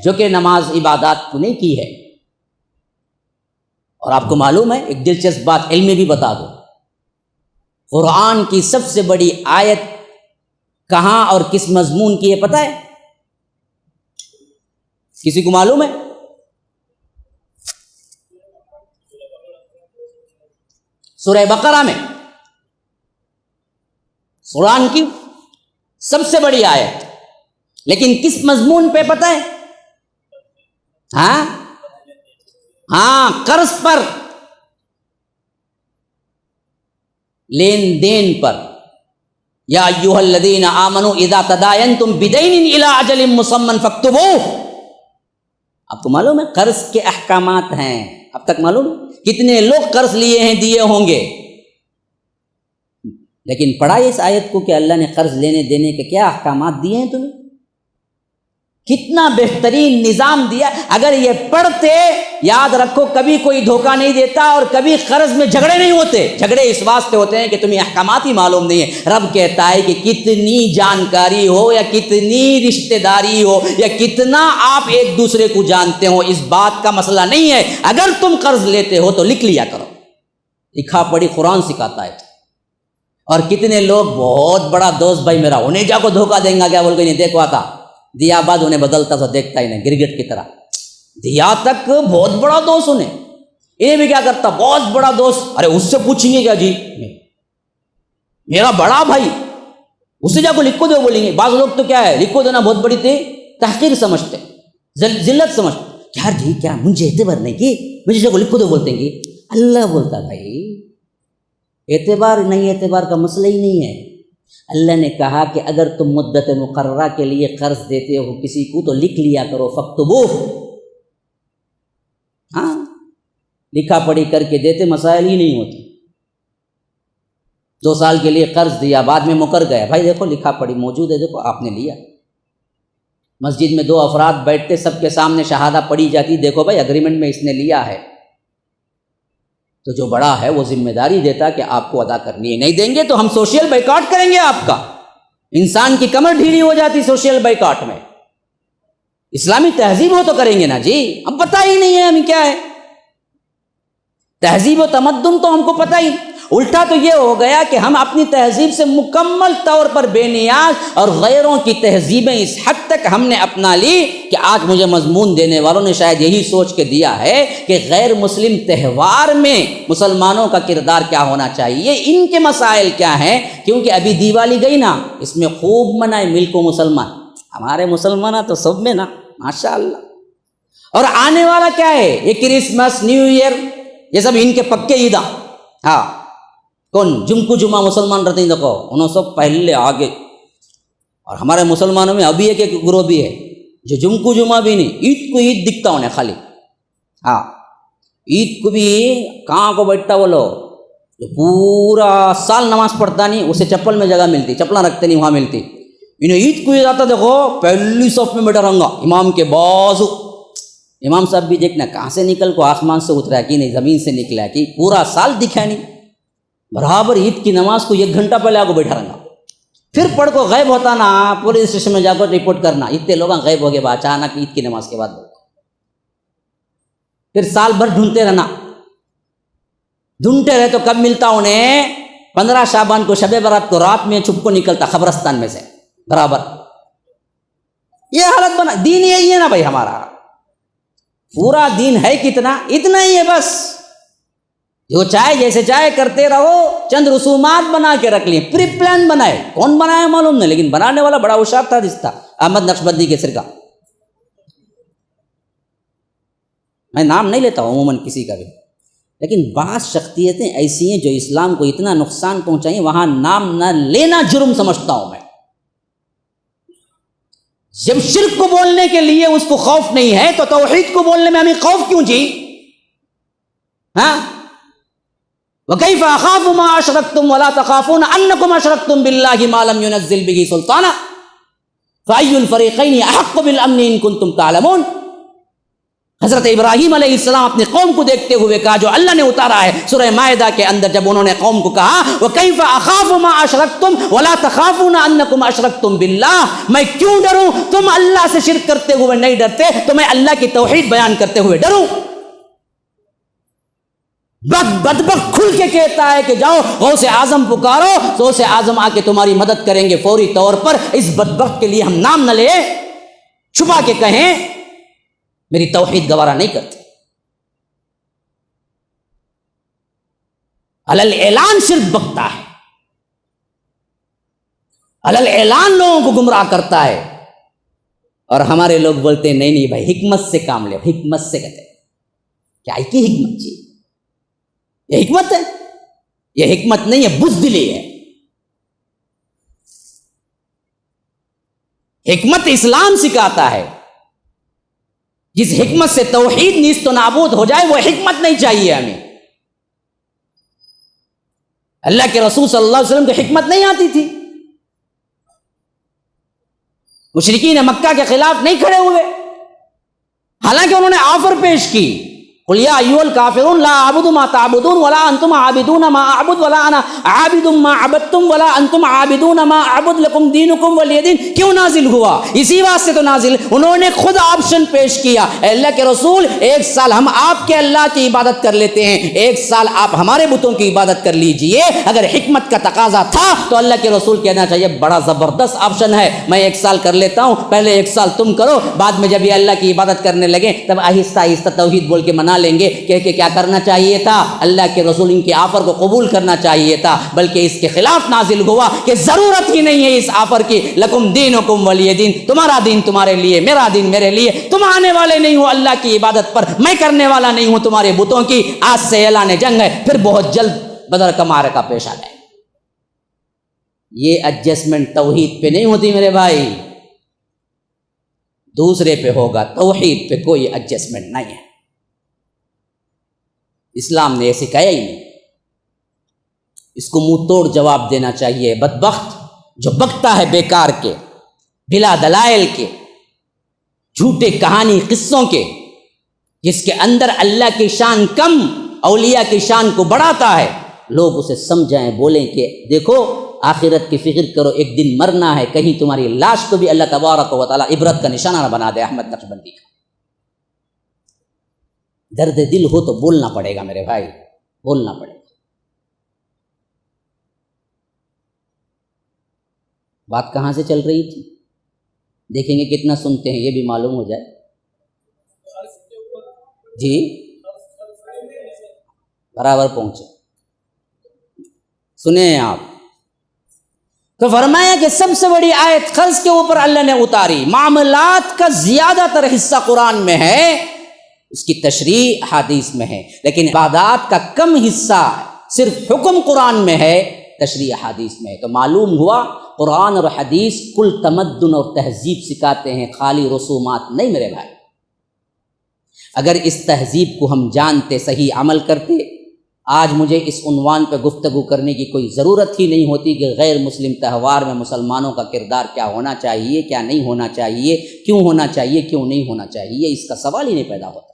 جو کہ نماز عبادات کو نہیں کی ہے۔ اور آپ کو معلوم ہے، ایک دلچسپ بات علمی بھی بتا دو، قرآن کی سب سے بڑی آیت کہاں اور کس مضمون کی ہے پتہ ہے؟ کسی کو معلوم ہے؟ سورہ بقرہ میں، قرآن کی سب سے بڑی آیت، لیکن کس مضمون پہ پتہ ہے؟ ہاں، قرض پر، لین دین پر۔ یا ایھا الذین آمنوا اذا تداینتم بدین الی اجل مسمى فاکتبوہ۔ آپ کو معلوم ہے قرض کے احکامات ہیں، اب تک معلوم کتنے لوگ قرض لیے ہیں، دیے ہوں گے، لیکن پڑھا اس آیت کو کہ اللہ نے قرض لینے دینے کے کیا احکامات دیے ہیں تمہیں، کتنا بہترین نظام دیا۔ اگر یہ پڑھتے، یاد رکھو کبھی کوئی دھوکہ نہیں دیتا اور کبھی قرض میں جھگڑے نہیں ہوتے۔ جھگڑے اس واسطے ہوتے ہیں کہ تمہیں احکامات ہی معلوم نہیں ہے۔ رب کہتا ہے کہ کتنی جانکاری ہو یا کتنی رشتہ داری ہو یا کتنا آپ ایک دوسرے کو جانتے ہو، اس بات کا مسئلہ نہیں ہے۔ اگر تم قرض لیتے ہو تو لکھ لیا کرو، لکھا پڑھی قرآن سکھاتا ہے۔ اور کتنے لوگ بہت بڑا دوست بھائی میرا، انہیں جا کو دھوکہ دیں گا کیا بول کے نہیں دیکھو آتا دیا بعد انہیں بدلتا تو دیکھتا ہی نہیں، گرگٹ کی طرح دیا تک بہت بڑا دوست، انہیں بھی کیا کرتا بہت بڑا دوست، ارے اس سے پوچھیں گے کیا جی، میرا بڑا بھائی، اس سے جا کو لکھو دو بولیں گے۔ بعض لوگ تو کیا ہے لکھو دینا بہت بڑی تھی تحقیر سمجھتے، ذلت سمجھتے، یار جی کیا مجھے اعتبار نہیں کی، مجھے جا کو لکھو دو بولتے ہیں کہ اللہ بولتا بھائی اعتبار نہیں، اعتبار کا مسئلہ ہی نہیں ہے۔ اللہ نے کہا کہ اگر تم مدت مقررہ کے لیے قرض دیتے ہو کسی کو تو لکھ لیا کرو، فاکتبوہ۔ ہاں، لکھا پڑھی کر کے دیتے مسائل ہی نہیں ہوتے۔ 2 سال کے لیے قرض دیا، بعد میں مکر گیا، بھائی دیکھو لکھا پڑھی موجود ہے، دیکھو آپ نے لیا۔ مسجد میں 2 افراد بیٹھتے، سب کے سامنے شہادہ پڑھی جاتی، دیکھو بھائی اگریمنٹ میں اس نے لیا ہے، تو جو بڑا ہے وہ ذمہ داری دیتا کہ آپ کو ادا کرنی ہے، نہیں دیں گے تو ہم سوشل بائیکاٹ کریں گے آپ کا۔ انسان کی کمر ڈھیلی ہو جاتی سوشل بائیکاٹ میں۔ اسلامی تہذیب ہو تو کریں گے نا جی، اب پتہ ہی نہیں ہے ہمیں کیا ہے تہذیب و تمدن، تو ہم کو پتہ ہی۔ الٹا تو یہ ہو گیا کہ ہم اپنی تہذیب سے مکمل طور پر بے نیاز، اور غیروں کی تہذیبیں اس حد تک ہم نے اپنا لی کہ آج مجھے مضمون دینے والوں نے شاید یہی سوچ کے دیا ہے کہ غیر مسلم تہوار میں مسلمانوں کا کردار کیا ہونا چاہیے، ان کے مسائل کیا ہیں، کیونکہ ابھی دیوالی گئی نا، اس میں خوب منائے ملک و مسلمان، ہمارے مسلمان تو سب میں نا ماشاءاللہ۔ اور آنے والا کیا ہے، یہ کرسمس، نیو ایئر، یہ سب ان کے پکے عیدہ۔ ہاں، کون جم کو جمعہ مسلمان رہتے ہیں، دیکھو انہوں سب پہلے آگے۔ اور ہمارے مسلمانوں میں ابھی ایک گروہ بھی ہے جو جم کو جمعہ بھی نہیں، عید کو عید دکھتا انہیں خالی۔ ہاں، عید کو بھی کہاں کو بیٹھتا وہ لوگ جو پورا سال نماز پڑھتا نہیں، اسے چپل میں جگہ ملتی، چپلاں رکھتے نہیں وہاں ملتی، انہیں عید کو عید آتا، دیکھو پہلی صف میں بیٹھا رہوں گا امام کے بازو۔ امام صاحب بھی دیکھنا کہاں سے نکل کو آسمان سے اترا کہ نہیں زمین سے نکلا کہ پورا سال دکھا نہیں، برابر عید کی نماز کو 1 گھنٹہ پہلے آگے بیٹھا رہنا، پھر پڑھ کو غائب ہوتا نا، پولیس اسٹیشن میں جا کر رپورٹ کرنا، اتنے لوگ غائب ہو گئے اچانک عید کی نماز کے بعد، پھر سال بھر ڈھونڈتے رہنا، ڈھونڈتے رہے تو کب ملتا انہیں، 15 شعبان کو شب برات کو رات میں چھپ کو نکلتا قبرستان میں سے برابر۔ یہ حالت بنا، دین یہی ہے نا بھائی، ہمارا پورا دین ہے کتنا، اتنا ہی ہے بس۔ جو چاہے جیسے چاہے کرتے رہو، چند رسومات بنا کے رکھ لیے، پری پلان بنائے، کون بنایا معلوم نہیں، لیکن بنانے والا بڑا ہوشیار تھا، رشتہ احمد نقشبندی کے سر کا. میں نام نہیں لیتا ہوں عموماً کسی کا بھی، لیکن بعض شخصیتیں ایسی ہیں جو اسلام کو اتنا نقصان پہنچائیں، وہاں نام نہ لینا جرم سمجھتا ہوں میں. جب شرک کو بولنے کے لیے اس کو خوف نہیں ہے تو توحید کو بولنے میں ہمیں خوف کیوں جی؟ ہاں، وَكَيْفَ أَخَافُ مَا أَشْرَكْتُمْ وَلَا تَخَافُونَ أَنَّكُمْ أَشْرَكْتُمْ بِاللَّهِ مَا لَمْ يُنَزِّلْ بِهِ سُلْطَانًا فَأَيُّ الْفَرِيقَيْنِ أَحَقُّ بِالْأَمْنِ إِن كُنتُمْ تَعْلَمُونَ. حضرت ابراہیم علیہ السلام اپنی قوم کو دیکھتے ہوئے کہا، جو اللہ نے اتارا ہے سورہ مائدہ کے اندر، جب انہوں نے قوم کو کہا وَكَيْفَ أَخَافُ مَا أَشْرَكْتُمْ وَلَا تَخَافُونَ أَنَّكُمْ أَشْرَكْتُمْ بِاللَّهِ، میں کیوں ڈروں؟ تم اللہ سے شرک کرتے ہوئے نہیں ڈرتے تو میں اللہ کی توحید بیان کرتے ہوئے ڈروں؟ بدبخت کھل کے کہتا ہے کہ جاؤ غوث اعظم پکارو، غوث اعظم آ کے تمہاری مدد کریں گے فوری طور پر. اس بدبخت کے لیے ہم نام نہ لیں، چھپا کے کہیں میری توحید گوارا نہیں کرتی. علل اعلان صرف بکتا ہے، علل اعلان لوگوں کو گمراہ کرتا ہے. اور ہمارے لوگ بولتے ہیں نہیں نہیں بھائی حکمت سے کام لے. حکمت سے کہتے ہیں کیا کی حکمت جی؟ یہ حکمت ہے؟ یہ حکمت نہیں ہے، بزدلی ہے. حکمت اسلام سکھاتا ہے. جس حکمت سے توحید نیست و نابود ہو جائے وہ حکمت نہیں چاہیے ہمیں. اللہ کے رسول صلی اللہ علیہ وسلم کو حکمت نہیں آتی تھی. مشرکین مکہ کے خلاف نہیں کھڑے ہوئے، حالانکہ انہوں نے آفر پیش کی، قل یا ایھا الکافرون لا اعبد ما تعبدون ولا انتم عابدون ما اعبد ولا انا عابد ما عبدتم ولا انتم عابدون ما اعبد لكم دینکم ولی دین. کیوں نازل ہوا؟ اسی واسطے تو نازل، انہوں نے خود آپشن پیش کیا، اے اللہ کے رسول 1 سال ہم آپ کے اللہ کی عبادت کر لیتے ہیں، 1 سال آپ ہمارے بتوں کی عبادت کر لیجئے. اگر حکمت کا تقاضا تھا تو اللہ کے رسول کہنا چاہیے بڑا زبردست آپشن ہے، میں 1 سال کر لیتا ہوں، پہلے 1 سال تم کرو، بعد میں جب یہ اللہ کی عبادت کرنے لگے تب آہستہ آہستہ توحید بول کے منا لیں گے. کہ کیا کرنا چاہیے تھا؟ اللہ کے رسول ان کی آفر کو قبول کرنا چاہیے تھا، بلکہ اس کے خلاف نازل ہوا کہ ضرورت ہی نہیں ہے اس آفر کی. لکم دینکم ولی دین، تمہارا دین تمہارے لیے، میرا دین میرے لیے. تم آنے والے نہیں ہو اللہ کی عبادت پر، میں کرنے والا نہیں ہوں تمہارے بتوں کی. آج سے اعلان جنگ ہے، پھر بہت جلد بدر کا معرکہ پیش آ جائے. یہ ایڈجسٹمنٹ توحید پہ نہیں ہوتی میرے بھائی، دوسرے پہ ہوگا. توحید پہ کوئی ایڈجسٹمنٹ نہیں ہے. اسلام نے یہ سکھایا ہی نہیں. اس کو منہ توڑ جواب دینا چاہیے. بدبخت جو بکتا ہے بیکار کے، بلا دلائل کے، جھوٹے کہانی قصوں کے، جس کے اندر اللہ کی شان کم، اولیاء کی شان کو بڑھاتا ہے، لوگ اسے سمجھائیں، بولیں کہ دیکھو آخرت کی فکر کرو، ایک دن مرنا ہے. کہیں تمہاری لاش کو بھی اللہ تبارک و تعالیٰ عبرت کا نشانہ نہ بنا دے. احمد نقشبندی کا درد دل ہو تو بولنا پڑے گا میرے بھائی، بولنا پڑے گا. بات کہاں سے چل رہی تھی؟ دیکھیں گے کتنا سنتے ہیں، یہ بھی معلوم ہو جائے. جی برابر پہنچے، سنیں آپ. تو فرمایا کہ سب سے بڑی آیت قرض کے اوپر اللہ نے اتاری. معاملات کا زیادہ تر حصہ قرآن میں ہے، اس کی تشریح حدیث میں ہے، لیکن عبادات کا کم حصہ صرف حکم قرآن میں ہے، تشریح حدیث میں ہے. تو معلوم ہوا قرآن اور حدیث کل تمدن اور تہذیب سکھاتے ہیں، خالی رسومات نہیں میرے بھائی. اگر اس تہذیب کو ہم جانتے، صحیح عمل کرتے، آج مجھے اس عنوان پہ گفتگو کرنے کی کوئی ضرورت ہی نہیں ہوتی کہ غیر مسلم تہوار میں مسلمانوں کا کردار کیا ہونا چاہیے، کیا نہیں ہونا چاہیے، کیوں ہونا چاہیے، کیوں نہیں ہونا چاہیے، اس کا سوال ہی نہیں پیدا ہوتا.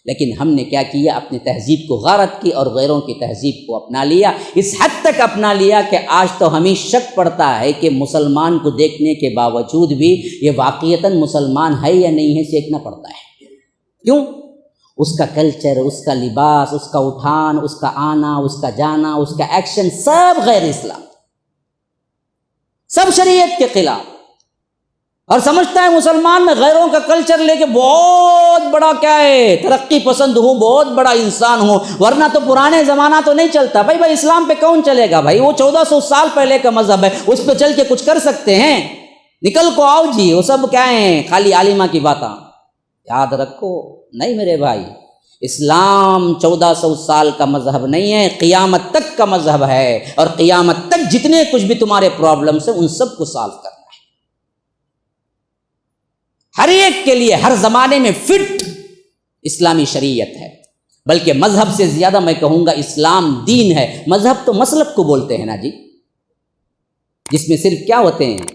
لیکن ہم نے کیا کیا؟ اپنی تہذیب کو غارت کی اور غیروں کی تہذیب کو اپنا لیا. اس حد تک اپنا لیا کہ آج تو ہمیں شک پڑتا ہے کہ مسلمان کو دیکھنے کے باوجود بھی یہ واقعتاً مسلمان ہے یا نہیں ہے سیکھنا پڑتا ہے. کیوں؟ اس کا کلچر، اس کا لباس، اس کا اٹھان، اس کا آنا، اس کا جانا، اس کا ایکشن سب غیر اسلام، سب شریعت کے خلاف. اور سمجھتا ہے مسلمان میں غیروں کا کلچر لے کے بہت بڑا کیا ہے، ترقی پسند ہوں، بہت بڑا انسان ہوں، ورنہ تو پرانے زمانہ تو نہیں چلتا بھائی اسلام پہ کون چلے گا بھائی، وہ 1400 سال پہلے کا مذہب ہے، اس پہ چل کے کچھ کر سکتے ہیں، نکل کو آؤ جی، وہ سب کیا ہیں خالی عالمہ کی باتاں، یاد رکھو نہیں میرے بھائی، اسلام 1400 سال کا مذہب نہیں ہے، قیامت تک کا مذہب ہے، اور قیامت تک جتنے کچھ بھی تمہارے پرابلمس ہیں ان سب کو سالو کرنا ہے، ہر ایک کے لیے ہر زمانے میں فٹ اسلامی شریعت ہے، بلکہ مذہب سے زیادہ میں کہوں گا اسلام دین ہے، مذہب تو مسلک کو بولتے ہیں نا جی، جس میں صرف کیا ہوتے ہیں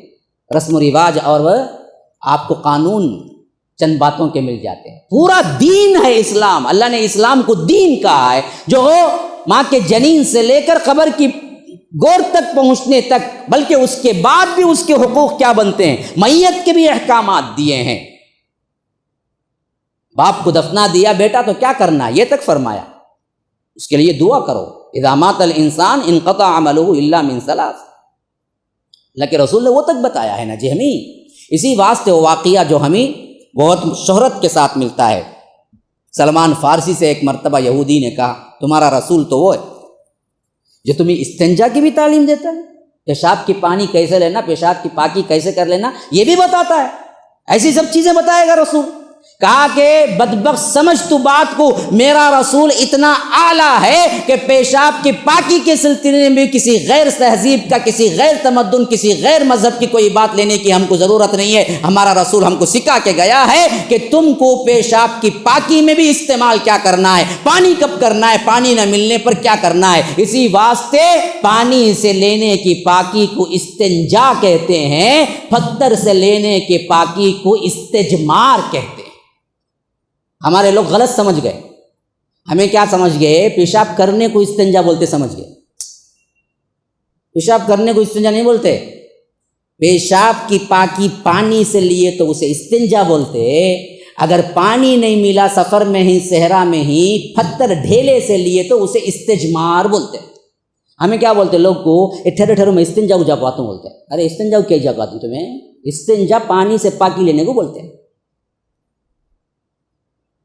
رسم و رواج اور آپ کو قانون چند باتوں کے مل جاتے ہیں، پورا دین ہے اسلام، اللہ نے اسلام کو دین کہا ہے، جو ماں کے جنین سے لے کر قبر کی گور تک پہنچنے تک، بلکہ اس کے بعد بھی اس کے حقوق کیا بنتے ہیں، میت کے بھی احکامات دیے ہیں، باپ کو دفنا دیا بیٹا تو کیا کرنا یہ تک فرمایا، اس کے لیے دعا کرو، اذا مات الانسان انقطع عملہ الا من ثلاث، لیکن رسول نے وہ تک بتایا ہے نا جی ہمیں، اسی واسطے وہ واقعہ جو ہمیں بہت شہرت کے ساتھ ملتا ہے، سلمان فارسی سے ایک مرتبہ یہودی نے کہا تمہارا رسول تو وہ ہے جو تمہیں استنجا کی بھی تعلیم دیتا ہے، پیشاب کی پانی کیسے لینا، پیشاب کی پاکی کیسے کر لینا یہ بھی بتاتا ہے، ایسی سب چیزیں بتائے گا رسول، کہا کہ بدبخت سمجھ تو بات کو، میرا رسول اتنا اعلیٰ ہے کہ پیشاب کی پاکی کے سلسلے میں کسی غیر تہذیب کا، کسی غیر تمدن، کسی غیر مذہب کی کوئی بات لینے کی ہم کو ضرورت نہیں ہے، ہمارا رسول ہم کو سکھا کے گیا ہے کہ تم کو پیشاب کی پاکی میں بھی استعمال کیا کرنا ہے، پانی کب کرنا ہے، پانی نہ ملنے پر کیا کرنا ہے، اسی واسطے پانی سے لینے کی پاکی کو استنجا کہتے ہیں، پتھر سے لینے کے پاکی کو استجمار کہتے ہیں۔ ہمارے لوگ غلط سمجھ گئے، ہمیں کیا سمجھ گئے، پیشاب کرنے کو استنجا بولتے سمجھ گئے، پیشاب کرنے کو استنجا نہیں بولتے، پیشاب کی پاکی پانی سے لیے تو اسے استنجا بولتے، اگر پانی نہیں ملا سفر میں ہی صحرا میں ہی پتھر ڈھیلے سے لیے تو اسے استجمار بولتے۔ ہمیں کیا بولتے لوگ کو، ٹھہرو ٹھہرو میں استنجا کو جگواتا ہوں، بولتے ارے استنجا کیا جگواتا ہوں تمہیں، استنجا پانی سے پاکی لینے کو بولتے ہیں۔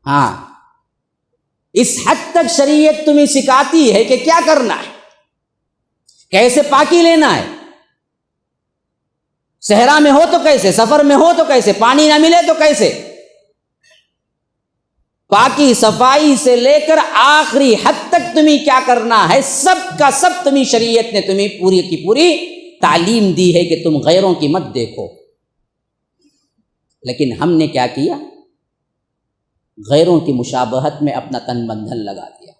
ہاں اس حد تک شریعت تمہیں سکھاتی ہے کہ کیا کرنا ہے، کیسے پاکی لینا ہے، صحرا میں ہو تو کیسے، سفر میں ہو تو کیسے، پانی نہ ملے تو کیسے، پاکی صفائی سے لے کر آخری حد تک تمہیں کیا کرنا ہے، سب کا سب تمہیں شریعت نے تمہیں پوری کی پوری تعلیم دی ہے کہ تم غیروں کی مت دیکھو، لیکن ہم نے کیا کیا، غیروں کی مشابہت میں اپنا تن بندھن لگا دیا۔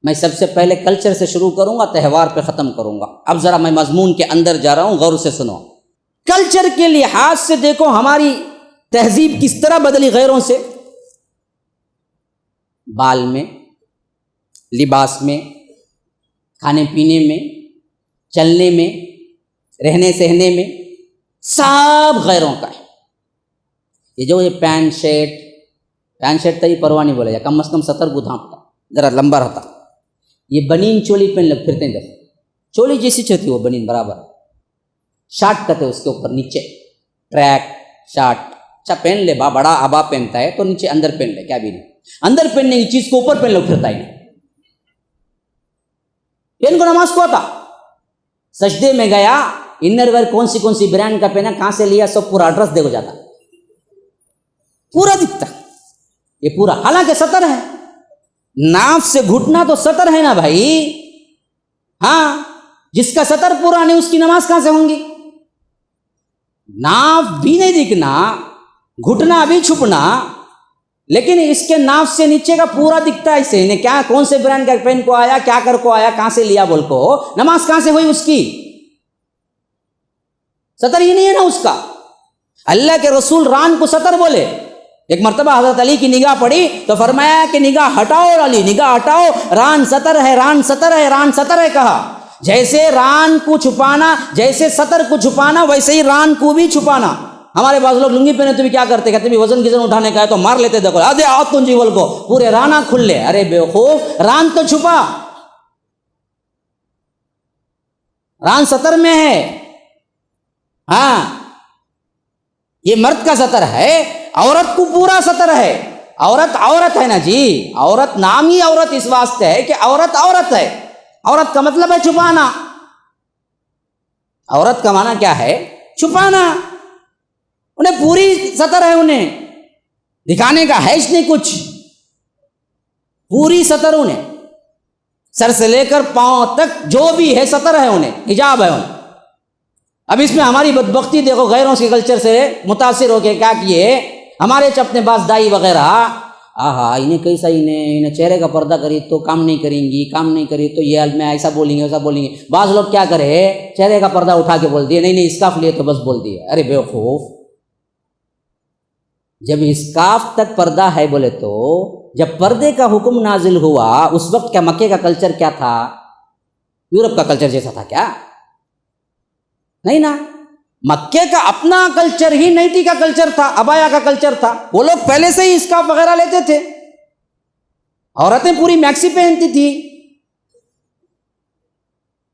میں سب سے پہلے کلچر سے شروع کروں گا، تہوار پہ ختم کروں گا، اب ذرا میں مضمون کے اندر جا رہا ہوں، غور سے سنو۔ کلچر کے لحاظ سے دیکھو ہماری تہذیب کس طرح بدلی غیروں سے، بال میں، لباس میں، کھانے پینے میں، چلنے میں، رہنے سہنے میں، سب غیروں کا ہے۔ یہ جو یہ پینٹ شرٹ تری پرواہ نہیں بولے، یا کم از کم 70 کو دھانپتا، ذرا لمبا رہتا، یہ بنین چولی پہن لگ پھرتے ہیں، دیکھو چولی جیسی چوتی وہ بنین برابر، شارٹ کتے اس کے اوپر نیچے ٹریک شارٹ، اچھا پہن لے، بڑا آبا پہنتا ہے تو نیچے اندر پہن لے، کیا بھی نہیں، اندر پہننے کی چیز کو اوپر پہن لو پھرتا ہی نہیں۔ ان کو نماز کو آتا، سجدے میں گیا، انر ویئر کون سی برانڈ کا پہنا، کہاں سے لیا، سب پورا ایڈریس دے ہو جاتا، پورا دکھتا یہ پورا، حالانکہ سطر ہے، ناف سے گھٹنا تو سطر ہے نا بھائی، ہاں جس کا سطر پورا نہیں اس کی نماز کہاں سے ہوں گی، ناف بھی نہیں دکھنا، گھٹنا بھی چھپنا، لیکن اس کے ناف سے نیچے کا پورا دکھتا ہے، اسے نے کیا کون سے برانڈ کا پہن کو آیا، کیا کر کو آیا، کہاں سے لیا بول کو، نماز کہاں سے ہوئی اس کی، سطر ہی نہیں ہے نا اس کا۔ اللہ کے رسول ران کو سطر بولے، ایک مرتبہ حضرت علی کی نگاہ پڑی تو فرمایا کہ نگاہ ہٹاؤ علی، نگاہ ہٹاؤ، ران سطر ہے، ران سطر ہے، ران سطر ہے کہا، جیسے ران کو چھپانا، جیسے سطر کو چھپانا ویسے ہی ران کو بھی چھپانا۔ ہمارے بعض لوگ لنگی پہنے تو بھی کیا کرتے، کہتے بھی وزن کزن اٹھانے کا ہے تو مار لیتے، دیکھو آدھے آتون جیول کو پورے رانا کھل لے، ارے بیوقوف، ران تو چھپا، ران سطر میں ہے، ہاں یہ مرد کا سطر ہے، عورت کو پورا سطر ہے. عورت ہے نا جی، عورت نام ہی عورت اس واسطے ہے کہ عورت ہے. عورت کا مطلب ہے چھپانا. عورت کا معنی کیا ہے؟ چھپانا. انہیں پوری سطر ہے، انہیں دکھانے کا ہے نہیں کچھ. پوری سطر انہیں، سر سے لے کر پاؤں تک جو بھی ہے سطر ہے، انہیں حجاب ہے انہیں. اب اس میں ہماری بدبختی دیکھو، غیروں کے کلچر سے متاثر ہو کے کیا کیے ہمارے اپنے باس دائی وغیرہ، انہیں کیسا انہیں چہرے کا پردہ کری تو کام نہیں کریں گی، کام نہیں کری تو یہ میں ایسا بولیں گے، ایسا بولیں گے. بعض لوگ کیا کرے، چہرے کا پردہ اٹھا کے بول دیے، نہیں اسکارف لیے تو بس بول دیے. ارے بیوقوف، جب اسکارف تک پردہ ہے بولے تو جب پردے کا حکم نازل ہوا اس وقت کیا مکے کا کلچر کیا تھا؟ یورپ کا کلچر جیسا تھا کیا؟ نہیں نا. مکے کا اپنا کلچر ہی نیتی کا کلچر تھا، ابایا کا کلچر تھا. وہ لوگ پہلے سے ہی اسکارف وغیرہ لیتے تھے، عورتیں پوری میکسی پہنتی تھی.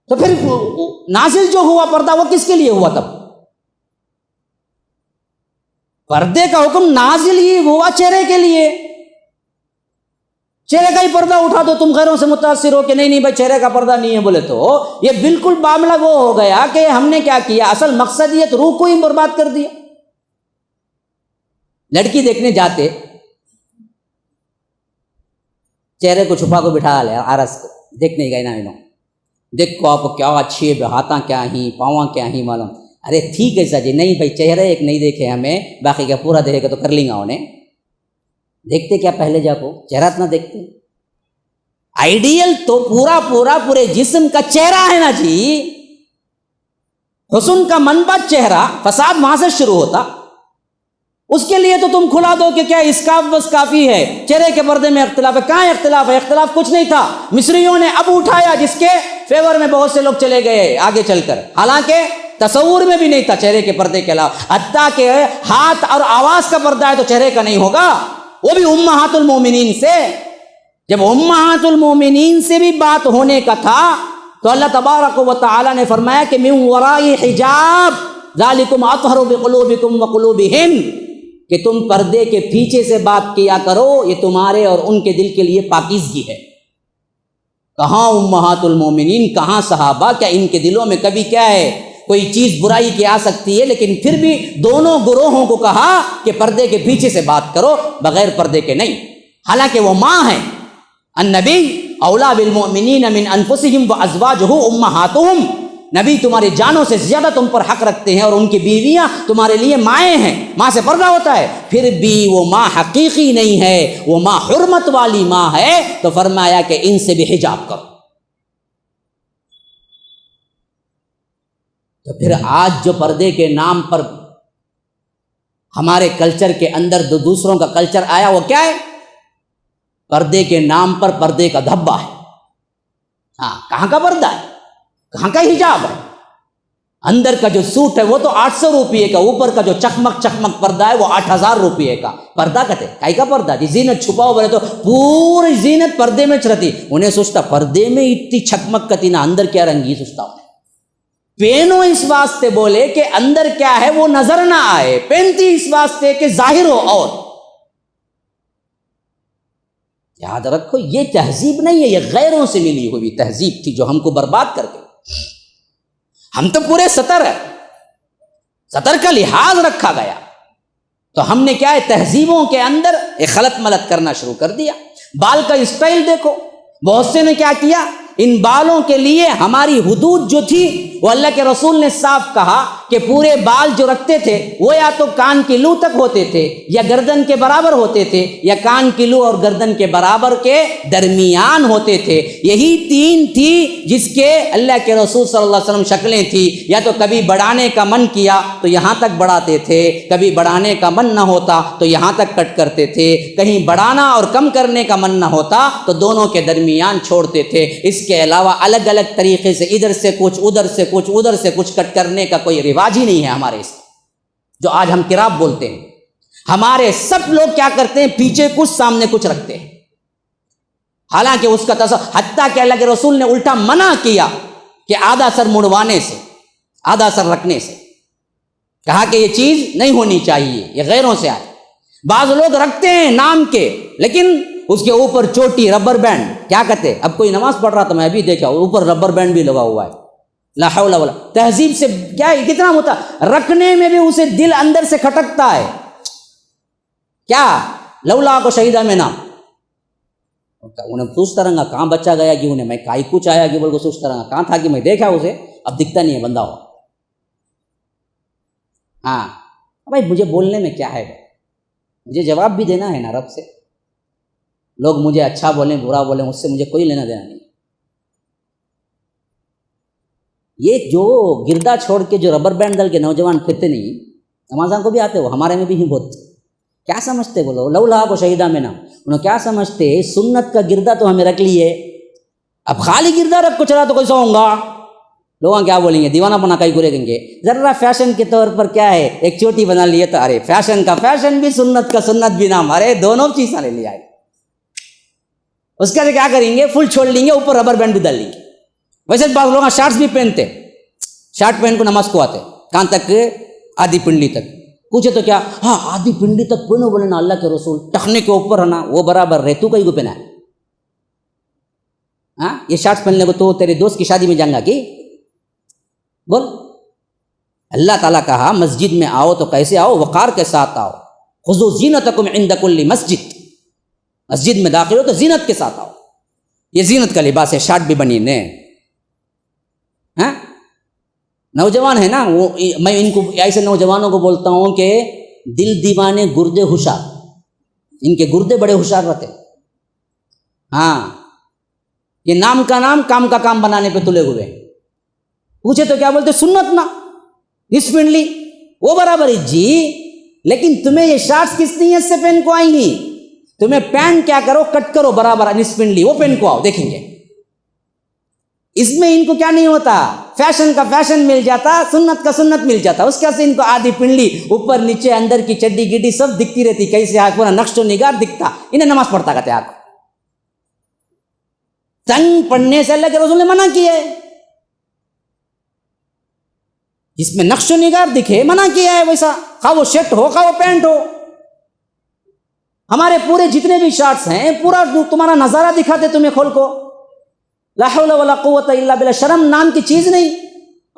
تو پھر نازل جو ہوا پردہ وہ کس کے لیے ہوا؟ تب پردے کا حکم نازل ہی ہوا چہرے کے لیے. چہرے کا ہی پردہ اٹھا دو، تم غیروں سے متاثر ہو کہ نہیں بھائی چہرے کا پردہ نہیں ہے بولے تو یہ بالکل معاملہ وہ ہو گیا کہ ہم نے کیا کیا، اصل مقصدیت روح کو ہی برباد کر دیا. لڑکی دیکھنے جاتے، چہرے کو چھپا کو بٹھا لیا، عرض کو دیکھنے گئے نا، دیکھو آپ کو کیا اچھی ہے، ہاتھاں کیا ہی، پاواں کیا ہی معلوم. ارے ٹھیک ہے سر جی، نہیں بھائی چہرے ایک نہیں دیکھے ہمیں، باقی کیا پورا دیکھے گا تو کر لیں گا. انہیں دیکھتے کیا پہلے جا کو چہرہ اتنا دیکھتے. آئیڈیل تو پورے جسم کا چہرہ ہے نا جی. حسن کا منبع چہرہ، فساد وہاں سے شروع ہوتا. اس کے لیے تو تم کھلا دو کہ کیا اسکارف بس کافی ہے، چہرے کے پردے میں اختلاف ہے. کہاں اختلاف ہے؟ اختلاف کچھ نہیں تھا. مصریوں نے اب اٹھایا جس کے فیور میں بہت سے لوگ چلے گئے آگے چل کر، حالانکہ تصور میں بھی نہیں تھا چہرے کے پردے کے علاوہ. حتیٰ کہ ہاتھ اور آواز کا پردہ ہے تو چہرے کا نہیں ہوگا، وہ بھی امہات المومنین سے. جب امہات المومنین سے بھی بات ہونے کا تھا تو اللہ تبارک و تعالی نے فرمایا کہ من وراء حجاب ذالکم اطہر بقلوبکم وقلوبہن، کہ تم پردے کے پیچھے سے بات کیا کرو، یہ تمہارے اور ان کے دل کے لیے پاکیزگی ہے. کہاں امہات المومنین، کہاں صحابہ؟ کیا ان کے دلوں میں کبھی کیا ہے کوئی چیز برائی کی آ سکتی ہے؟ لیکن پھر بھی دونوں گروہوں کو کہا کہ پردے کے پیچھے سے بات کرو، بغیر پردے کے نہیں. حالانکہ وہ ماں ہیں. النبی اولا بالمؤمنین من انفسہم وازواجہ امہاتہم، نبی تمہاری جانوں سے زیادہ تم پر حق رکھتے ہیں اور ان کی بیویاں تمہارے لیے مائیں ہیں. ماں سے پردہ ہوتا ہے، پھر بھی وہ ماں حقیقی نہیں ہے، وہ ماں حرمت والی ماں ہے. تو فرمایا کہ ان سے بھی حجاب کرو. تو پھر آج جو پردے کے نام پر ہمارے کلچر کے اندر دوسروں کا کلچر آیا، وہ کیا ہے؟ پردے کے نام پر پردے کا دھبا ہے. کہاں کا پردہ ہے؟ کہاں کا حجاب ہے؟ اندر کا جو سوٹ ہے وہ تو 800 روپیے کا، اوپر کا جو چکمک پردہ ہے وہ 8000 روپیے کا. پردہ کہتے کائی کا پردہ جی؟ زینت چھپاؤ بولے تو پوری زینت پردے میں چرتی. انہیں سوچتا پردے میں اتنی چکمک کتی نا، اندر کیا رنگی سوچتا انہیں. پہنو اس واسطے بولے کہ اندر کیا ہے وہ نظر نہ آئے، پہنتی اس واسطے کہ ظاہر ہو. اور یاد رکھو یہ تہذیب نہیں ہے، یہ غیروں سے ملی ہوئی تہذیب تھی جو ہم کو برباد کر گئی. ہم تو پورے سطر ہے، سطر کا لحاظ رکھا گیا، تو ہم نے کیا ہے تہذیبوں کے اندر ایک خلط ملط کرنا شروع کر دیا. بال کا اسٹائل دیکھو، بہت سے نے کیا کیا، ان بالوں کے لیے ہماری حدود جو تھی وہ اللہ کے رسول نے صاف کہا کہ پورے بال جو رکھتے تھے وہ یا تو کان کی لو تک ہوتے تھے یا گردن کے برابر ہوتے تھے یا کان کی لو اور گردن کے برابر کے درمیان ہوتے تھے. یہی تین تھی جس کے اللہ کے رسول صلی اللہ علیہ وسلم شکلیں تھی. یا تو کبھی بڑھانے کا من کیا تو یہاں تک بڑھاتے تھے، کبھی بڑھانے کا من نہ ہوتا تو یہاں تک کٹ کرتے تھے، کہیں بڑھانا اور کم کرنے کا من نہ ہوتا تو دونوں کے درمیان چھوڑتے تھے. اس کے علاوہ الگ الگ طریقے سے ادھر سے کچھ ادھر سے کچھ ادھر سے کچھ کٹ کرنے کا کوئی رواج ہی نہیں ہے ہمارے اس جو آج ہم کراب بولتے ہیں. ہمارے سب لوگ کیا کرتے ہیں، پیچھے کچھ سامنے کچھ رکھتے ہیں، حالانکہ اس کا حتیٰ کہ اللہ کے رسول نے الٹا منع کیا کہ آدھا سر مڑوانے سے، آدھا سر رکھنے سے. کہا کہ یہ چیز نہیں ہونی چاہیے، یہ غیروں سے آئے۔ بعض لوگ رکھتے ہیں نام کے، لیکن اس کے اوپر چوٹی، ربر بینڈ، کیا کہتے ہیں، اب کوئی نماز پڑھ رہا تھا میں ابھی دیکھا، اوپر ربر بینڈ بھی لگا ہوا ہے، لا حول ولا، تہذیب سے کیا ہے، کتنا ہوتا رکھنے میں بھی اسے دل اندر سے کھٹکتا ہے، کیا لولا کو شہیدہ میں نام، انہیں سوچتا رہا کہاں بچہ گیا کہ انہیں میں کائی کچھ آیا کہ بول کو سوچتا رہا کہاں تھا کہ میں دیکھا اسے، اب دکھتا نہیں ہے بندہ ہو۔ ہاں بھائی مجھے بولنے میں کیا ہے، مجھے جواب بھی دینا ہے نا رب سے، لوگ مجھے اچھا بولیں برا بولیں اس سے مجھے کوئی لینا دینا نہیں۔ یہ جو گردا چھوڑ کے جو ربر بینڈ ڈال کے نوجوان پھرتے نہیں، رمضان کو بھی آتے ہو، ہمارے میں بھی ہی بہت، کیا سمجھتے بولو لولا کو شہیدہ میں نام، انہوں کیا سمجھتے سنت کا گردا تو ہمیں رکھ لیے، اب خالی گردا رکھ کو چلا تو کیسا ہوں گا، لوگ کیا بولیں گے، دیوانہ پنا کئی کرے دیں گے، ذرا فیشن کے طور پر کیا ہے ایک چوٹی بنا لیے تو ارے فیشن کا فیشن بھی، سنت کا سنت بھی نام، ارے دونوں چیزیں لے لیا ہے، اس کا کیا کریں گے، فل چھوڑ لیں گے، اوپر ربر بینڈ بھی ڈال لیں گے۔ ویسے بعض لوگ شارٹس بھی پہنتے، شارٹ پہن کو نماز کو آتے، کہاں تک، آدھی پنڈلی تک، پوچھے تو کیا، ہاں آدھی پنڈلی تک کوئی نہ بولے نا، اللہ کے رسول ٹخنے کے اوپر ہے نا وہ برابر رہ، تو کہیں کو پہنا ہے، ہاں یہ شارٹس پہننے کو تو تیرے دوست کی شادی میں جائیں گا کہ بول، اللہ تعالیٰ کہا مسجد میں آؤ تو کیسے آؤ، وقار کے ساتھ آؤ، خذوا زینتکم عند کل مسجد، مسجد میں داخل ہو تو زینت کے ساتھ آؤ، یہ زینت کا لباس ہے، شارٹ بھی بنی نے، ہاں نوجوان ہے نا وہ، میں ان کو ایسے نوجوانوں کو بولتا ہوں کہ دل دیوانے گردے ہوشیار، ان کے گردے بڑے ہوشیار رہتے، ہاں یہ نام کا نام کام کا کام بنانے پہ تلے ہوئے، پوچھے تو کیا بولتے سنت نا نصف پنڈلی وہ برابر ہے جی، لیکن تمہیں یہ شارٹس کس نیت سے پہن کو آئیں گی، تمہیں پینٹ کیا کرو کٹ کرو برابر نصف پنڈلی وہ پہن کو آؤ، دیکھیں گے اس میں ان کو کیا نہیں ہوتا، فیشن کا فیشن مل جاتا، سنت کا سنت مل جاتا، اس کا سے ان کو آدھی پنڈلی اوپر نیچے اندر کی چڈی گڈی سب دکھتی رہتی، کیسے آج پورا نقش و نگار دکھتا، انہیں نماز پڑھتا کہتے آپ تنگ پڑھنے سے اللہ کے رسول نے منع کیا ہے، جس میں نقش و نگار دکھے منع کیا ہے، ویسا خواہ وہ شرٹ ہو خواہ وہ پینٹ ہو، ہمارے پورے جتنے بھی شارٹس ہیں پورا تمہارا نظارہ دکھاتے تمہیں کھول کو، لا حول ولا قوت الا باللہ، شرم نام کی چیز نہیں،